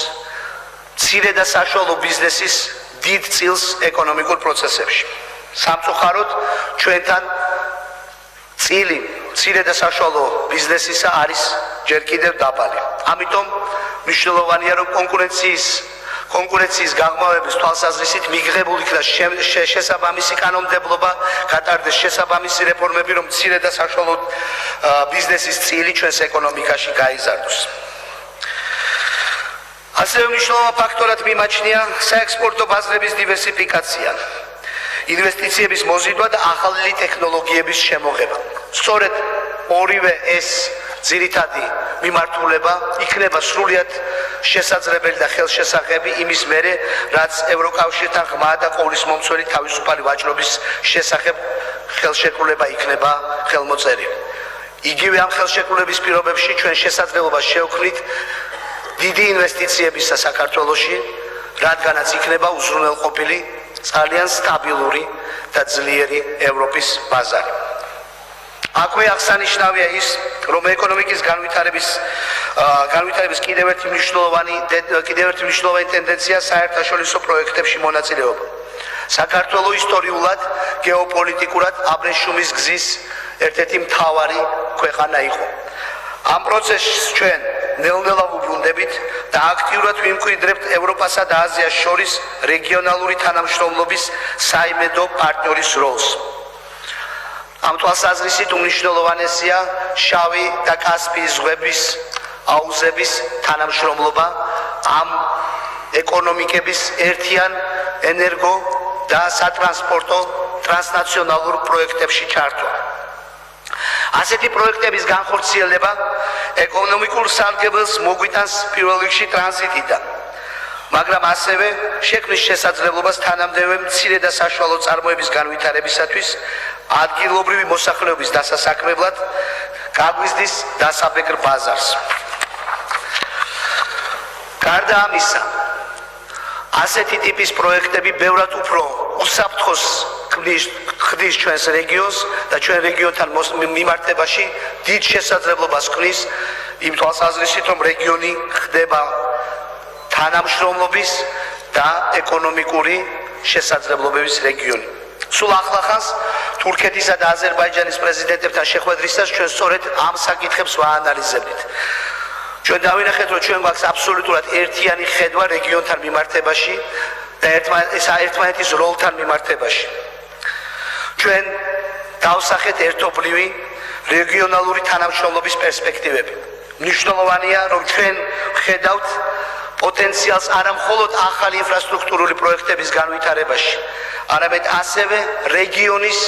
მცირე და საშუალო ბიზნესის დიდ წილს ეკონომიკურ პროცესებში. სამწუხაროდ, ჩვენთან წილი მცირე და საშუალო ბიზნესისა არის ჯერ კიდევ დაბალი. ამიტომ მნიშვნელოვანია, რომ კონკურენციის გაღრმავების თვალსაზრისით მიღებულ იქნა შესაბამისი კანონმდებლობა, გატარდეს შესაბამისი რეფორმები, რომ მცირე და საშუალო ბიზნესის წილი ჩვენს ეკონომიკაში გაიზარდოს. ასევე მნიშვნელოვან ფაქტორად მიმაჩნია საექსპორტო ბაზრების დივერსიფიკაცია, ინვესტიციების მოზიდვა და ახალი ტექნოლოგიების შემოღება. სწორედ ორივე ეს ძირითადი მიმართულება იქნება სრულიად შესაძლებელი და ხელშესახები იმის მერე, რაც ევროკავშირთან ღრმა და ყოვლისმომცველი თავისუფალი ვაჭრობის შესახებ ხელშეკრულება იქნება ხელმოწერილი. იგივე ამ ხელშეკრულების პირობებში ჩვენ შესაძლებლობას შევქმნით დიდი ინვესტიციებისა საქართველოში, რადგანაც იქნება უზრუნველყოფილი ძალიან სტაბილური და ძლიერი ევროპის ბაზარი. აქვე აღსანიშნავია ის, რომ ეკონომიკის განვითარების კიდევ ერთი მნიშვნელოვანი ტენდენცია საერთაშორისო პროექტებში მონაწილეობა. საქართველო ისტორიულად, გეოპოლიტიკურად აბრეშუმის გზის ერთ-ერთი მთავარი ქვეყანა იყო. ამ პროცესს ჩვენ ნელ-ნელა ვუბრუნდებით და აქტიურად ვიმკვიდრებთ ევროპასა და აზიას შორის რეგიონალური თანამშრომლობის საიმედო პარტნიორის როლს. ამ თვალსაზრისით უმნიშვნელოვანესია შავი და კასპიის ზღვების აუზების თანამშრომლობა, ამ ეკონომიკების ერთიან ენერგო და სატრანსპორტო ტრანსნაციონალურ პროექტებში ჩართვა. ასეთი პროექტების განხორციელება ეკონომიკურ სარგებელს მოგვიტანს პირველ რიგში ტრანზიტიდან, მაგრამ ასევე შექმნის შესაძლებლობას თანამდებობ მცირე და საშუალო წარმოების განვითარებისათვის, ადგილობრივი მოსახლეობის დასასაქმებლად გაგვიზრდის დასაბეგრ ბაზარს. გარდა ამისა, ასეთი ტიპის პროექტები ბევრად უფრო უსაფრთხოს ხდის ჩვენს რეგიონს და ჩვენ რეგიონთან მიმართებაში დიდ შესაძლებლობას ქმნის იმ თვალსაზრისით, რომ რეგიონი ხდება თანამშრომლობის და ეკონომიკური შესაძლებლობების რეგიონი. სულ ახლახანს თურქეთისა და აზერბაიჯანის პრეზიდენტებთან შეხვედრისას ჩვენ სწორედ ამ საკითხებს ვაანალიზებდით. ჩვენ დავინახეთ, რომ ჩვენ გვაქვს აბსოლუტურად ერთიანი ხედვა რეგიონთან მიმართებაში და ერთმანეთის როლთან მიმართებაში. ჩვენ დავსახეთ ერთობლივი რეგიონალური თანამშრომლობის პერსპექტივები. მნიშვნელოვანია, რომ ჩვენ ხედავთ პოტენციალს არა მხოლოდ ახალი ინფრასტრუქტურული პროექტების განვითარებაში, არამედ ასევე რეგიონის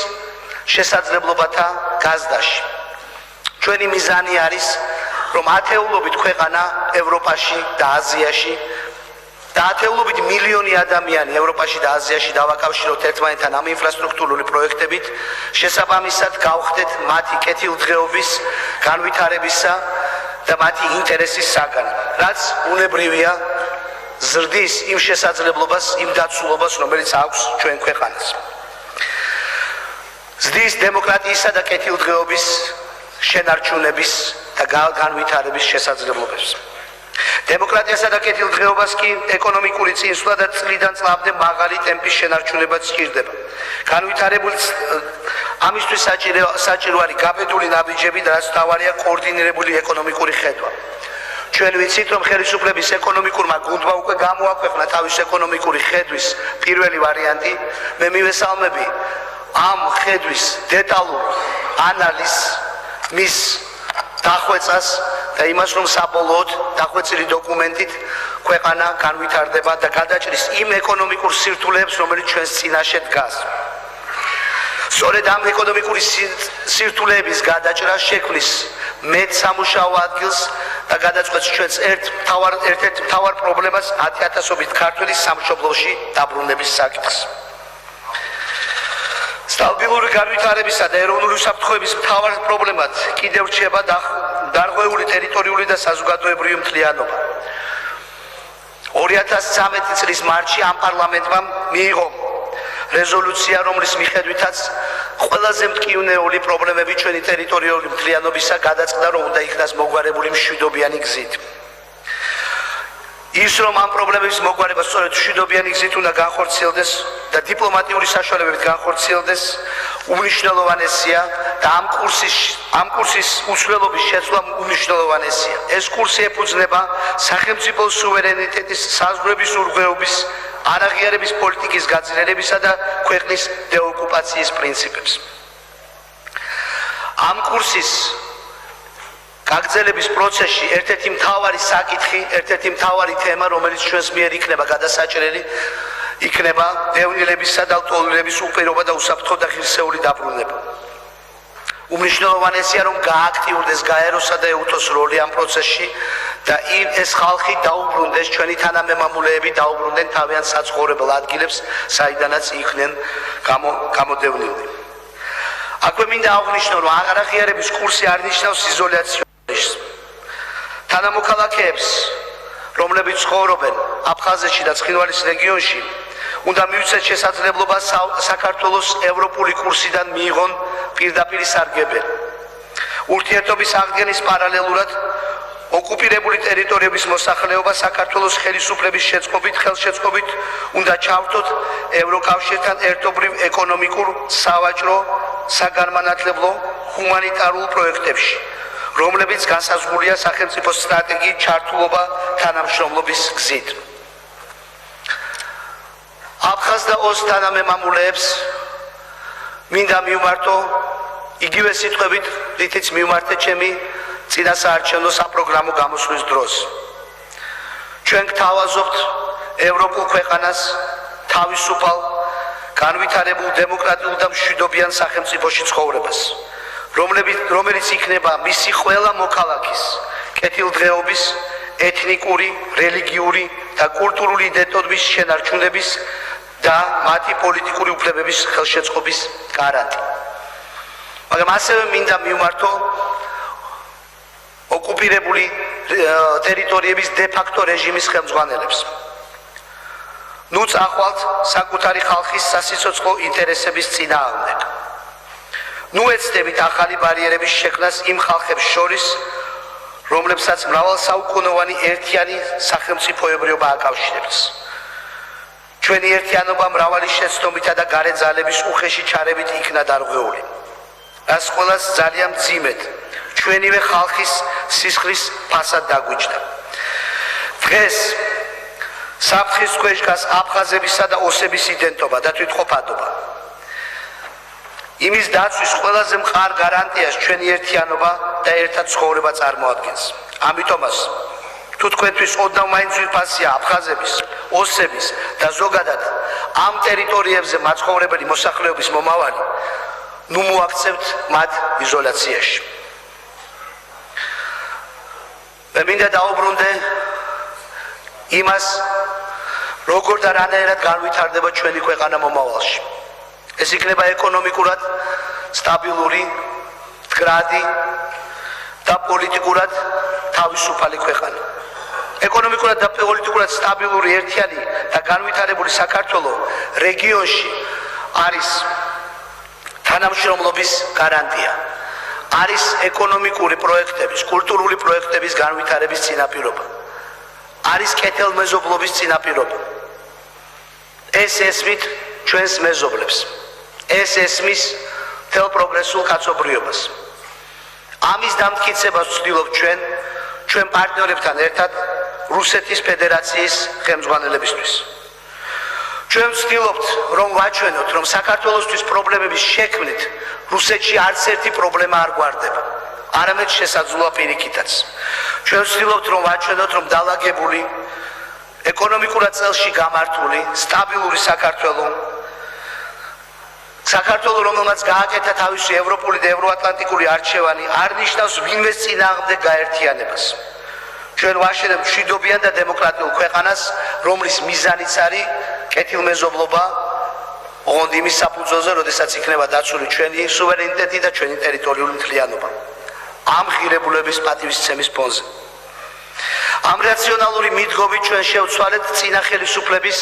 შესაძლებლობათა გაზრდაში. ჩვენი მიზანი არის, რომ ათეულობით ქვეყანა ევროპაში და აზიაში და ათეულობით მილიონი ადამიანი ევროპაში და აზიაში დავაკავშიროთ ერთმანეთთან ამ ინფრასტრუქტურული პროექტებით, შესაბამისად გავხდეთ მათი კეთილდღეობის, განვითარებისა და მათი ინტერესის საგანი, რაც უნებრივია ზრდის იმ შესაძლებლობას, იმ დაცულობას, რომელიც აქვს ჩვენ ქვეყანას. ზრდის დემოკრატიისა და კეთილდღეობის შენარჩუნების და განვითარების შესაძლებლობებს. დემოკრატიასა და კეთილდღეობას კი ეკონომიკური წინსვლა და წლიდან წლამდე მაღალი ტემპის შენარჩუნება სჭირდება. განვითარებული ამისთვის საჭირო არის გაბედული ნაბიჯები და რაც მთავარია კოორდინირებული ეკონომიკური ხედვა. ჩვენ ვიცით, რომ ხელისუფლების ეკონომიკურმა გუნდმა უკვე გამოაქვეყნა თავის ეკონომიკური ხედვის პირველი ვარიანტი. მე მივესალმები ამ ხედვის დეტალურ ანალიზს, მის დახვეწას და იმას, რომ საბოლოოდ დახვეწილი დოკუმენტით ქვეყანა განვითარდება და გადაჭრის იმ ეკონომიკურ სირთულეებს, რომელიც ჩვენს წინაშე დგას. სწორედ ამ ეკონომიკური სირთულეების გადაჭრა შექმნის მეტ სამუშაო ადგილს და გადაწყვეტს ჩვენს ერთ-ერთ მთავარ პრობლემას 10,000-ობით ქართველის სამშობლოში დაბრუნების საკითხს. სტაბილური განვითარებისა და ეროვნული უსაფრთხოების მთავარ პრობლემად კიდევ რჩება დარღვეული ტერიტორიული და საზოგადოებრივი მთლიანობა. 2013 წლის მარტში ამ პარლამენტმა მიიღო რეზოლუცია, რომლის მიხედვითაც ყველაზე მტკივნეული პრობლემები ჩვენი ტერიტორიული მთლიანობისა გადაწყდა, რომ უნდა იქნას მოგვარებული მშვიდობიანი გზით. ის რომ ამ პრობლემების მოგვარება სწორედ მშვიდობიანი გზით უნდა განხორციელდეს და დიპლომატიური საშუალებებით განხორციელდეს, უმნიშვნელოვანესია და ამ კურსის უცვლელობის შეცვლა უმნიშვნელოვანესია. ეს კურსი ეფუძნება სახელმწიფო სუვერენიტეტის, საზღვრების ურღვეობის, არაღიარების პოლიტიკის გაძლიერებისა და ქვეყნის დეოკუპაციის პრინციპებს. ამ კურსის გაგრძელების პროცესში ერთ-ერთი მთავარი საკითხი, ერთ-ერთი მთავარი თემა, რომელიც ჩვენს მიერ იქნება გადასაჭრელი, იქნება დევნილებისა და ლტოლვილების უპირობა და უსაფრთხო და ღირსეული დაბრუნება. უმნიშვნელოვანესია, რომ გააქტიურდეს გაეროსა და ეუთოს როლი ამ პროცესში და ეს ხალხი დაუბრუნდეს, ჩვენი თანამემამულეები დაუბრუნდნენ თავიანთ საცხოვრებელ ადგილებს, საიდანაც იქნენ გამოდევნილნი. აქვე მინდა აღვნიშნო, რომ არაღიარების კურსი არ ნიშნავს იზოლაციას. თანამოქალაქეებს, რომლებიც ცხოვრობენ აფხაზეთში და ცხინვალის რეგიონში, უნდა მივცეთ შესაძლებლობა საქართველოს ევროპული კურსიდან მიიღონ პირდაპირ სარგებელი. ურთიერთობის აღდგენის პარალელურად ოკუპირებული ტერიტორიების მოსახლეობა საქართველოს ხელისუფლების ხელშეწყობით უნდა ჩავთოთ ევროკავშირთან ერთობრივ ეკონომიკურ, სავაჭრო, საგანმანათლებლო, ჰუმანიტარულ პროექტებში, რომლებიც განსაზღვრულია სახელმწიფო სტრატეგიით ჩართულობა თანამშრომლობის გზით. აფხაზ და ოს თანამემამულეებს მინდა მივმართო იგივე სიტყვებით, რითიც მივმართე ჩემი წინასაარჩევნო საპროგრამო გამოსვლის დროს. ჩვენ გთავაზობთ ევროპულ ქვეყანას თავისუფალ, განვითარებულ, დემოკრატიულ და მშვიდობიან სახელმწიფოში ცხოვრებას, რომელიც იქნება მისი ყველა მოქალაქის კეთილდღეობის, ეთნიკური, რელიგიური და კულტურული იდენტობის შენარჩუნების და მათი პოლიტიკური უფლებების ხელშეწყობის გარანტი. მაგრამ ასევე მინდა მივმართო ოკუპირებული ტერიტორიების დე-ფაქტო რეჟიმის ხელმძღვანელებს, ნუ წახვალთ საკუთარი ხალხის სასიცოცხლო ინტერესების წინააღმდეგ. ნუ ეცდებით ახალი ბარიერების შექმნას იმ ხალხებს შორის, რომლებსაც მრავალსაუკუნოვანი ერთიანი სახელმწიფოებრიობა აკავშირებს. ჩვენი ერთიანობა მრავალი შეცდომითა და გარე ძალების უხეში ჩარებით იქნა დარღვეული. რას ყველას ძალიან მძიმედ ჩვენივე ხალხის სისხლის ფასად დაგვიჯდა. დღეს საფრთხის ქვეშ დგას აფხაზებისა და ოსების იდენტობა და თვითყოფადობა. იმის დაცვის ყველაზე მყარ გარანტიას ჩვენი ერთიანობა და ერთად ცხოვრება წარმოადგენს. ამიტომაც თუ თქვენთვის ოდნავ მაინც ძვირფასია აფხაზების, ოსების და ზოგადად ამ ტერიტორიებზე მაცხოვრებელი მოსახლეობის მომავალი, ნუ მოაქცევთ მათ იზოლაციაში. მე მინდა დაუბრუნდე იმას, როგორ და რანაირად განვითარდება ჩვენი ქვეყანა მომავალში. ეს იქნება ეკონომიკურად სტაბილური, მდგრადი და პოლიტიკურად თავისუფალი ქვეყანა. ეკონომიკურად და პოლიტიკურად სტაბილური, ერთიანი და განვითარებული საქართველო რეგიონში არის თანამშრომლობის გარანტია. არის ეკონომიკური პროექტების, კულტურული პროექტების განვითარების წინაპირობა. არის კეთილმეზობლობის წინაპირობა. ეს ესმით ჩვენს მეზობლებს. ეს ესმის მთელ პროგრესულ კაცობრიობას. ამის დამტკიცებას ვცდილობთ ჩვენ პარტნიორებთან ერთად რუსეთის ფედერაციის ხელმძღვანელებისთვის. ჩვენ ვცდილობთ რომ ვაჩვენოთ, რომ საქართველოსთვის პრობლემების შექმნით რუსეთში არც ერთი პრობლემა არ გვარდება. არამედ შესაძლოა პირიქითაც. ჩვენ ვცდილობთ რომ ვაჩვენოთ, რომ დალაგებული, ეკონომიკურად წელში გამართული, სტაბილური საქართველო, რომელმაც გააკეთა თავისი ევროპული და ევროატლანტიკური არჩევანი, არ ნიშნავს ვინმეს წინააღმდეგ გაერთიანებას. ჩვენ ვაშენებთ მშვიდობიან და დემოკრატიულ ქვეყანას, რომლის მიზანიც არის კეთილმეზობლობა, ოღონდ იმის საფუძველზე, როდესაც იქნება დაცული ჩვენი სუვერენიტეტი და ჩვენი ტერიტორიული მთლიანობა. ამ ღირებულების პატივისცემის ფონზე. ამ რაციონალური მიდგომით ჩვენ შევცვალეთ წინა ხელისუფლების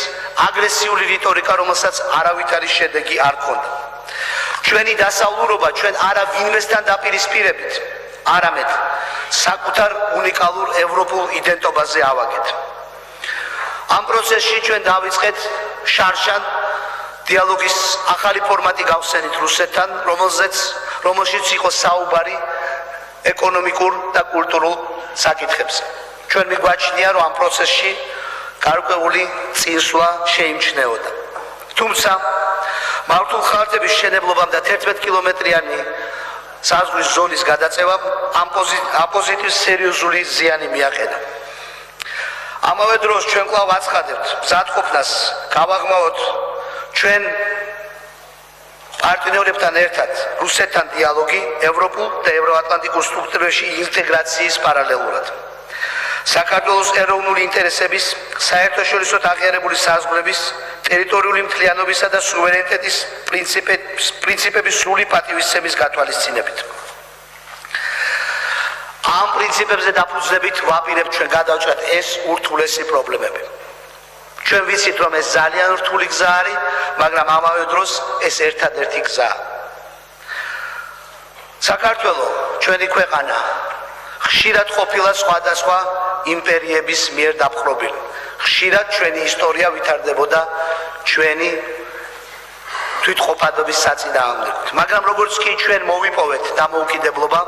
აგრესიული რიტორიკა, რომელსაც არავითარი შედეგი არ ჰქონდა. ჩვენი დასავლურობა ჩვენ არა ვინმესთან დაპირისპირებით, არამედ საკუთარ უნიკალურ ევროპულ იდენტობაზე ავაგეთ. ამ პროცესში ჩვენ დავიწყეთ შარშან დიალოგის ახალი ფორმატი გავხსენით რუსეთთან, რომელშიც იყო საუბარი ეკონომიკურ და კულტურულ საკითხებზე. ჩვენ მიგვაჩნია, რომ ამ პროცესში გარკვეული წინსვლა შეიმჩნეოდა. თუმცა მართულ ხარჯების შენებლობამ და 11 კილომეტრიანი საზღვრის ზონის გადაწევამ ამ პოზიტივს სერიოზული ზიანი მიაყენა. ამავე დროს ჩვენ კვლავ აცხადებთ მზადყოფნას გავაღმავოთ ჩვენ პარტნიორებთან ერთად რუსეთთან დიალოგი ევროპულ და ევროატლანტიკურ სტრუქტურებში ინტეგრაციის პარალელურად. საქართველოს ეროვნული ინტერესების, საერთაშორისო აღიარებული საზღვრების, ტერიტორიული მთლიანობისა და სუვერენიტეტის პრინციპების სრული პატივისცემის გათვალისწინებით. ამ პრინციპებზე დაფუძნებით ვაპირებთ ჩვენ გადავჭრათ ეს ურთულესი პრობლემები. ჩვენ ვიცით, რომ ეს ძალიან რთული გზა არის, მაგრამ ამავე დროს ეს ერთადერთი გზაა. საქართველო, ჩვენი ქვეყანა, ხშირად ყოფილა სხვადასხვა იმპერიების მიერ დაპყრობილი. ხშირად ჩვენი ისტორია ვითარდებოდა ჩვენი თვითყოფადობის საწინააღმდეგოდ. მაგრამ როგორც კი ჩვენ მოვიპოვეთ დამოუკიდებლობა,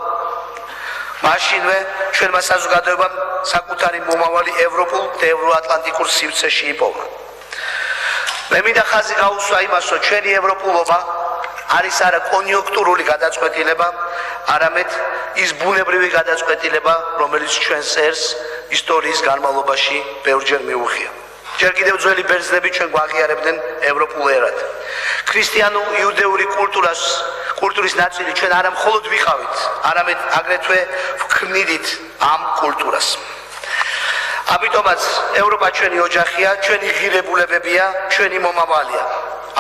მაშინვე ჩვენმა საზოგადოებამ საკუთარი მომავალი ევროპულ და ევროატლანტიკურ სივრცეში იპოვა. მე მინდა ხაზი გაუსვა იმას, რომ ჩვენი ევროპულობა არის არა კონიუნქტურული გადაწყვეტილება, არამედ ის ბუნებრივი გადაწყვეტილება, რომელიც ჩვენს ერს ისტორიის განმავლობაში ბევრჯერ მიუღია. ჯერ კიდევ ძველი ბერძნები ჩვენ გვაღიარებდნენ ევროპულ ერად. ქრისტიანულ-იუდეური კულტურის ნაწილი ჩვენ არა მხოლოდ ვიყავით, არამედ აგრეთვე ვქმნიდით ამ კულტურას. ამიტომაც ევროპა ჩვენი ოჯახია, ჩვენი ღირებულებებია, ჩვენი მომავალია.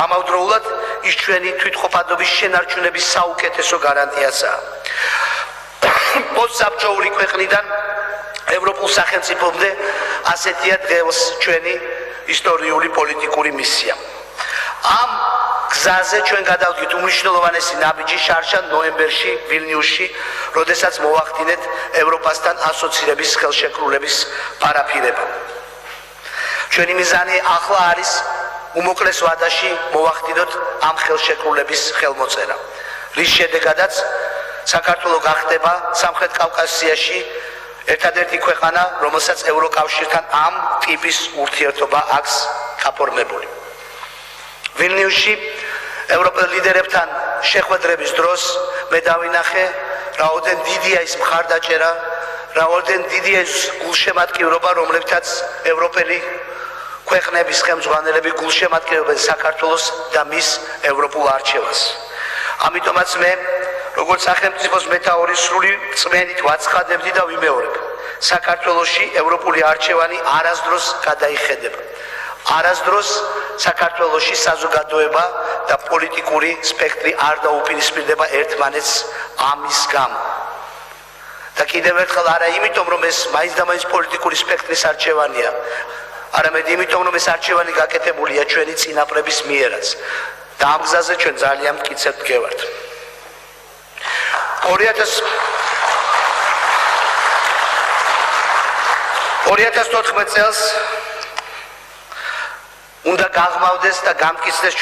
ამავდროულად ის ჩვენი თვითყოფადობის შენარჩუნების საუკეთესო გარანტიაცაა. პოსტსაბჭოური ქვეყნიდან ევროპულ სახელმწიფომდე ასეთია დღეს ჩვენი ისტორიული პოლიტიკური მისია. ამ გზაზე ჩვენ გადავდგით უმნიშვნელოვანესი ნაბიჯი შარშან ნოემბერში ვილნიუსში, როდესაც მოვახდინეთ ევროპასთან ასოცირების ხელშეკრულების პარაფირება. ჩვენი მიზანი ახლა არის უმოკლეს ვადაში მოვახდინოთ ამ ხელშეკრულების ხელმოწერა, რის შედეგადაც საქართველო გახდება სამხრეთ კავკასიაში ერთადერთი ქვეყანა, რომელსაც ევროკავშირთან ამ ტიპის ურთიერთობა აქვს გაფორმებული. ვილნიუსში ევროპელ ლიდერებთან შეხვედრების დროს მე დავინახე, რაოდენ დიდია ის მხარდაჭერა, რაოდენ დიდია ის გულშემატკივრობა, რომლებთაც ევროპელი ქვეყნების ხელმძღვანელები გულშემატკივრებენ საქართველოს და მის ევროპულ არჩევას. ამიტომაც მე, როგორც სახელმწიფოს მეთაური, სრული წმენით ვაცხადებდი და ვიმეორებ, საქართველოში ევროპული არჩევანი არასდროს გადაიხედება. არასდროს საქართველოში საზოგადოება და პოლიტიკური სპექტრი არ დაუპირისპირდება ერთმანეთს ამის გამო. და კიდევ ერთხელ არა იმიტომ, რომ ეს მაინც და მაინც პოლიტიკური სპექტრის არჩევანია, არამედ იმიტომ, რომ ეს არჩევანი გაკეთებულია ჩვენი წინაპრების მიერაც. და ამ გზაზე ჩვენ ძალიან მტკიცედ ვდგევართ. 2014 წელს უნდა გაღმავდეს და გამტკიცდეს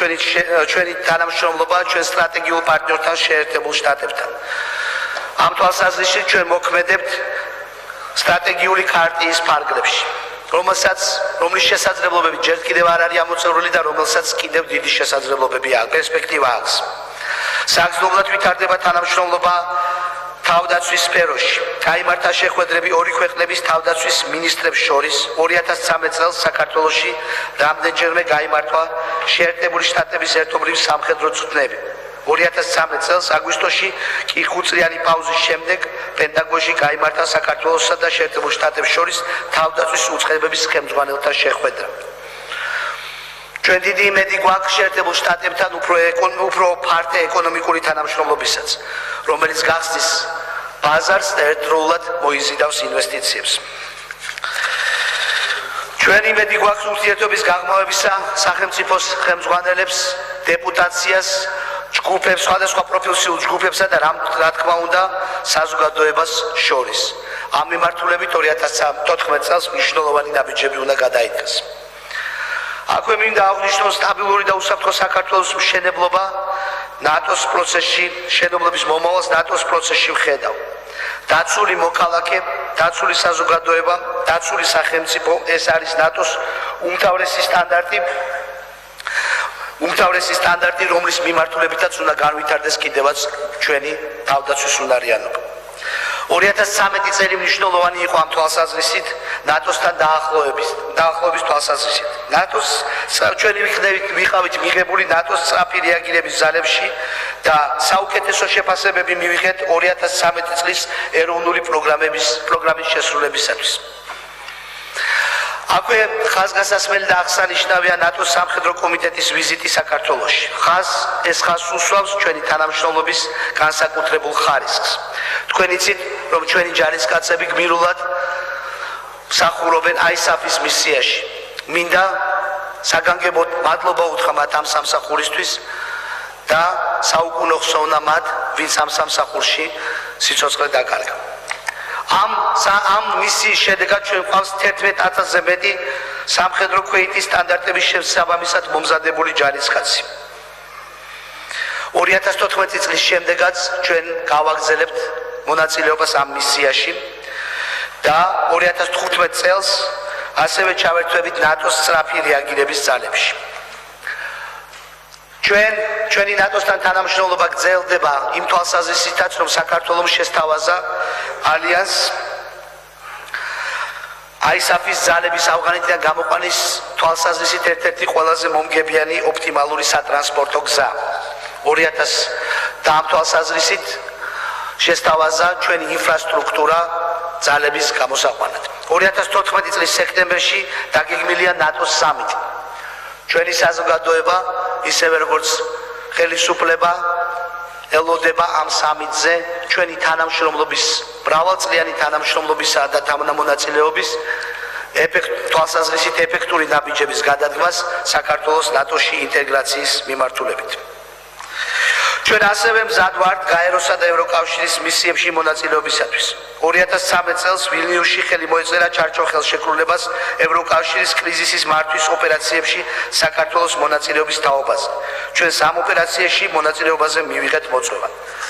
ჩვენი თანამშრომლობა ჩვენ სტრატეგიულ პარტნიორთან შეერთებულ შტატებთან. ამ თვალსაზრისით ჩვენ მოქმედებთ სტრატეგიული ქარტიის ფარგლებში, რომლის შესაძლებლობები ჯერ კიდევ არ არის ამოწურული და რომელსაც კიდევ დიდი შესაძლებლობები აქვს, პერსპექტივა აქვს. საგრძნობლად ვითარდება თანამშრომლობა თავდაცვის სფეროში. გაიმართა შეხვედრები ორი ქვეყნების თავდაცვის მინისტრებს შორის. 2013 წელს საქართველოში რამდენჯერმე გაიმართა შეერთებული შტატების ერთობლივი სამხედრო ცუდნები. 2013 წელს აგვისტოში კი 5 წლიანი პაუზის შემდეგ პენტაგონში გაიმართა საქართველოსა და შეერთებულ შტატებს შორის თავდაცვის უწყებების ხელმძღვანელთა შეხვედრა. ჩვენ დიდი იმედი გვაქვს შეერთებულ შტატებთან უფრო ფართე ეკონომიკური თანამშრომლობისაც, რომელიც გახსნის ბაზარს და ერთდროულად მოიზიდავს ინვესტიციებს. ჩვენ იმედი გვაქვს ურთიერთობის გაღრმავებისა სახელმწიფოს ხელმძღვანელებს, დეპუტაციას, ჯგუფებს, სხვადასხვა პროფესიულ ჯგუფებსა და რა თქმა უნდა საზოგადოებას შორის. ამ მიმართულებით 2014 წელს მნიშვნელოვანი ნაბიჯები უნდა გადაიდგეს. აქვე მინდა აღვნიშნო სტაბილური და უსაფრთხო საქართველოს მშენებლობა ნატოს პროცესში, შენებლობის მომავალს ნატოს პროცესში ვხედავ. დაცული მოქალაქე, დაცული საზოგადოება, დაცული სახელმწიფო, ეს არის ნატოს უმთავრესი სტანდარტი, რომლის მიმართულებითაც უნდა განვითარდეს კიდევაც ჩვენი თავდაცვის უნარიანობა. 2013 წელი მნიშვნელოვანი იყო ამ თვალსაზრისით, ნატოსთან დაახლოების თვალსაზრისით. ჩვენი ვიყავით მიღებული ნატოს სწრაფი რეაგირების ძალებში და საუკეთესო შეფასებები მივიღეთ 2013 წლის ეროვნული პროგრამის შესრულებისათვის. აქვე ხაზგასასმელი და აღსანიშნავია ნატოს სამხედრო კომიტეტის ვიზიტი საქართველოში. ეს ხაზს უსვამს ჩვენი თანამშრომლობის განსაკუთრებულ ხარისხს. თქვენ იცით, რომ ჩვენი ჯარისკაცები გმირულად მსახურობენ ISAF-ის მისიაში. მინდა საგანგებოდ მადლობა უთხრა მათ ამ სამსახურისთვის და საუკუნო ხსოვნა მათ, ვინც ამ სამსახურში სიცოცხლე დაკარგა. ამ მისიის შედეგად ჩვენ გვყავს 11,000-ზე მეტი სამხედრო ქვეითის სტანდარტების შესაბამისად მომზადებული ჯარისკაცი. 2014 წლის შემდეგაც ჩვენ გავაგზავნებთ მონაწილეობას ამ მისიაში და 2015 წელს ასევე ჩავერთვებით ნატოს სწრაფი რეაგირების ძალებში. ჩვენი ნატოსთან თანამშრომლობა გრძელდება იმ თვალსაზრისითაც, რომ საქართველოს შესთავაზა ალიანსს ISAF-ის ძალების ავღანეთიდან გამოყვანის თვალსაზრისით ერთ-ერთი ყველაზე მომგებიანი ოპტიმალური სატრანსპორტო გზა. და ამ თვალსაზრისით შესთავაზა ჩვენი ინფრასტრუქტურა ძალების გამოსაყვანად. 2014 წლის სექტემბერში დაგეგმილია ნატოს სამიტი. ჩვენი საზოგადოება ისევე როგორც ხელისუფლება ელოდება ამ სამიტზე ჩვენი თანამშრომლობის, მრავალწლიანი თანამშრომლობისა და თანამონაწილეობის თვალსაზრისით ეფექტური ნაბიჯების გადადგმას საქართველოს ნატოში ინტეგრაციის მიმართულებით. ჩვენ ასევე მზად ვართ გაეროსა და ევროკავშირის მისიებში მონაწილეობისათვის. 2013 წელს ვილნიუსში ხელი მოეწერა ჩარჩო ხელშეკრულებას ევროკავშირის კრიზისის მართვის ოპერაციებში საქართველოს მონაწილეობის თაობაზე. ჩვენ სამ ოპერაციაში მონაწილეობაზე მივიღეთ მოწვევა,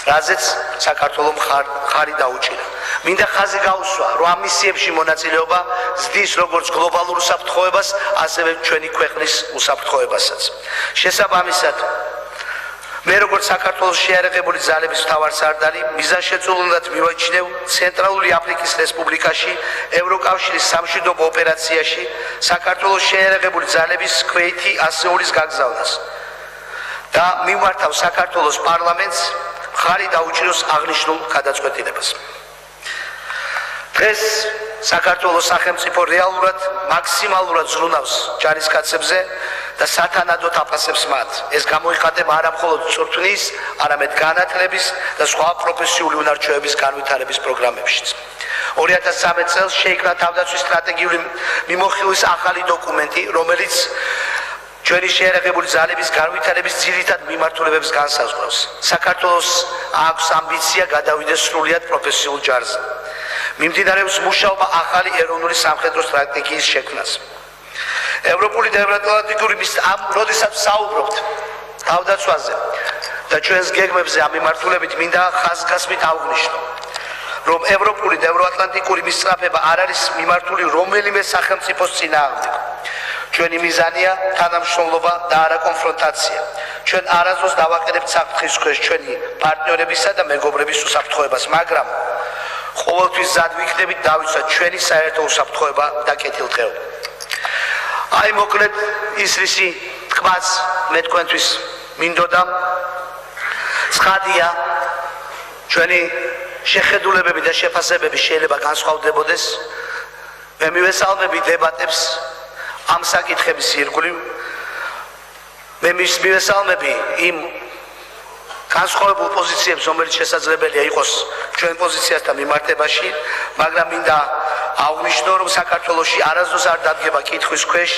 რაზეც საქართველოს ხარი დაუჭირა. მინდა ხაზი გაუსვა, რომ ამ მისიებში მონაწილეობა ზრდის როგორც გლობალურ უსაფრთხოებას, ასევე ჩვენი ქვეყნის უსაფრთხოებასაც. შესაბამისად, მე როგორც საქართველოს შეიარაღებული ძალების მთავარსარდალი მიზანშეწონილად მივაჩნევ ცენტრალური აფრიკის რესპუბლიკაში ევროკავშირის სამშვიდობო ოპერაციაში საქართველოს შეიარაღებული ძალების ქვეითი ასეულის გაგზავნას და მიმართავ საქართველოს პარლამენტს ხარი დაუჭიროს აღნიშნულ გადაწყვეტილებას. დღეს საქართველოს სახელმწიფო რეალურად მაქსიმალურად ზრუნავს ჯარისკაცებზე და სათანადოდ აფასებს მათ. ეს გამოიხატება არა მხოლოდ წვრთნის, არამედ განათლების და სხვა პროფესიული უნარჩვევების განვითარების პროგრამებშიც. 2013 წელს შეიქმნა თავდაცვის სტრატეგიული მიმოხილვის ახალი დოკუმენტი, რომელიც ჩვენი შეიარაღებული ძალების განვითარების ძირითად მიმართულებებს განსაზღვრავს. საქართველოს აქვს ამბიცია გადავიდეს სრულად პროფესიულ ჯარზე. მიმდინარეობს მუშაობა ახალი ეროვნული სამხედრო სტრატეგიის შექმნას. ევროპული და ევროატლანტიკური როდესაც საუბრობთ თავდაცვაზე და ჩვენს გეგმებზე ამ მიმართულებით მინდა ხაზგასმით აღვნიშნო, რომ ევროპული და ევროატლანტიკური მისწრაფება არ არის მიმართული რომელიმე სახელმწიფოს წინააღმდეგ. ჩვენი მიზანია თანამშრომლობა და არა კონფრონტაცია. ჩვენ არასდროს დავაყენებთ საფრთხის ქვეშ ჩვენი პარტნიორებისა და მეგობრების უსაფრთხოებას, მაგრამ ყოველთვის ზად ვიქნებით დავიცვათ ჩვენი საერთო უსაფრთხოება და კეთილდღეობა. აი მოკლედ ის რისი თქმაც მე თქვენთვის მინდოდა. ცხადია, ჩვენი შეხედულებები და შეფასებები შეიძლება განსხვავდებოდეს. მე მივესალმები დებატებს ამ საკითხების ირგვლივ. მე მივესალმები იმ განსხვავებულ პოზიციებს, რომელიც შესაძლებელია იყოს ჩვენ პოზიციასთან მიმართებაში, მაგრამ მინდა აღვნიშნო, რომ საქართველოში არასდროს არ დადგება კითხვის ქვეშ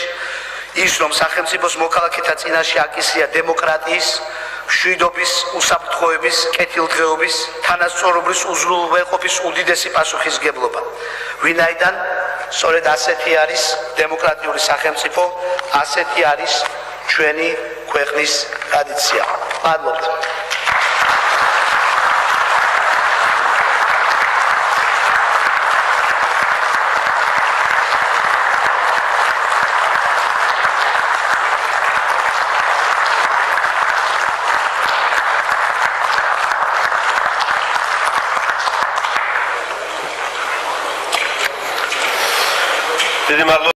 ის, რომ სახელმწიფოს მოქალაქეთა წინაშე აკისრია დემოკრატიის, მშვიდობის, უსაფრთხოების, კეთილდღეობის, თანასწორობის უზრუნველყოფის უდიდესი პასუხისმგებლობა. ვინაიდან სწორედ ასეთი არის დემოკრატიული სახელმწიფო, ასეთი არის ჩვენი ქვეყნის ტრადიცია. მადლობთ.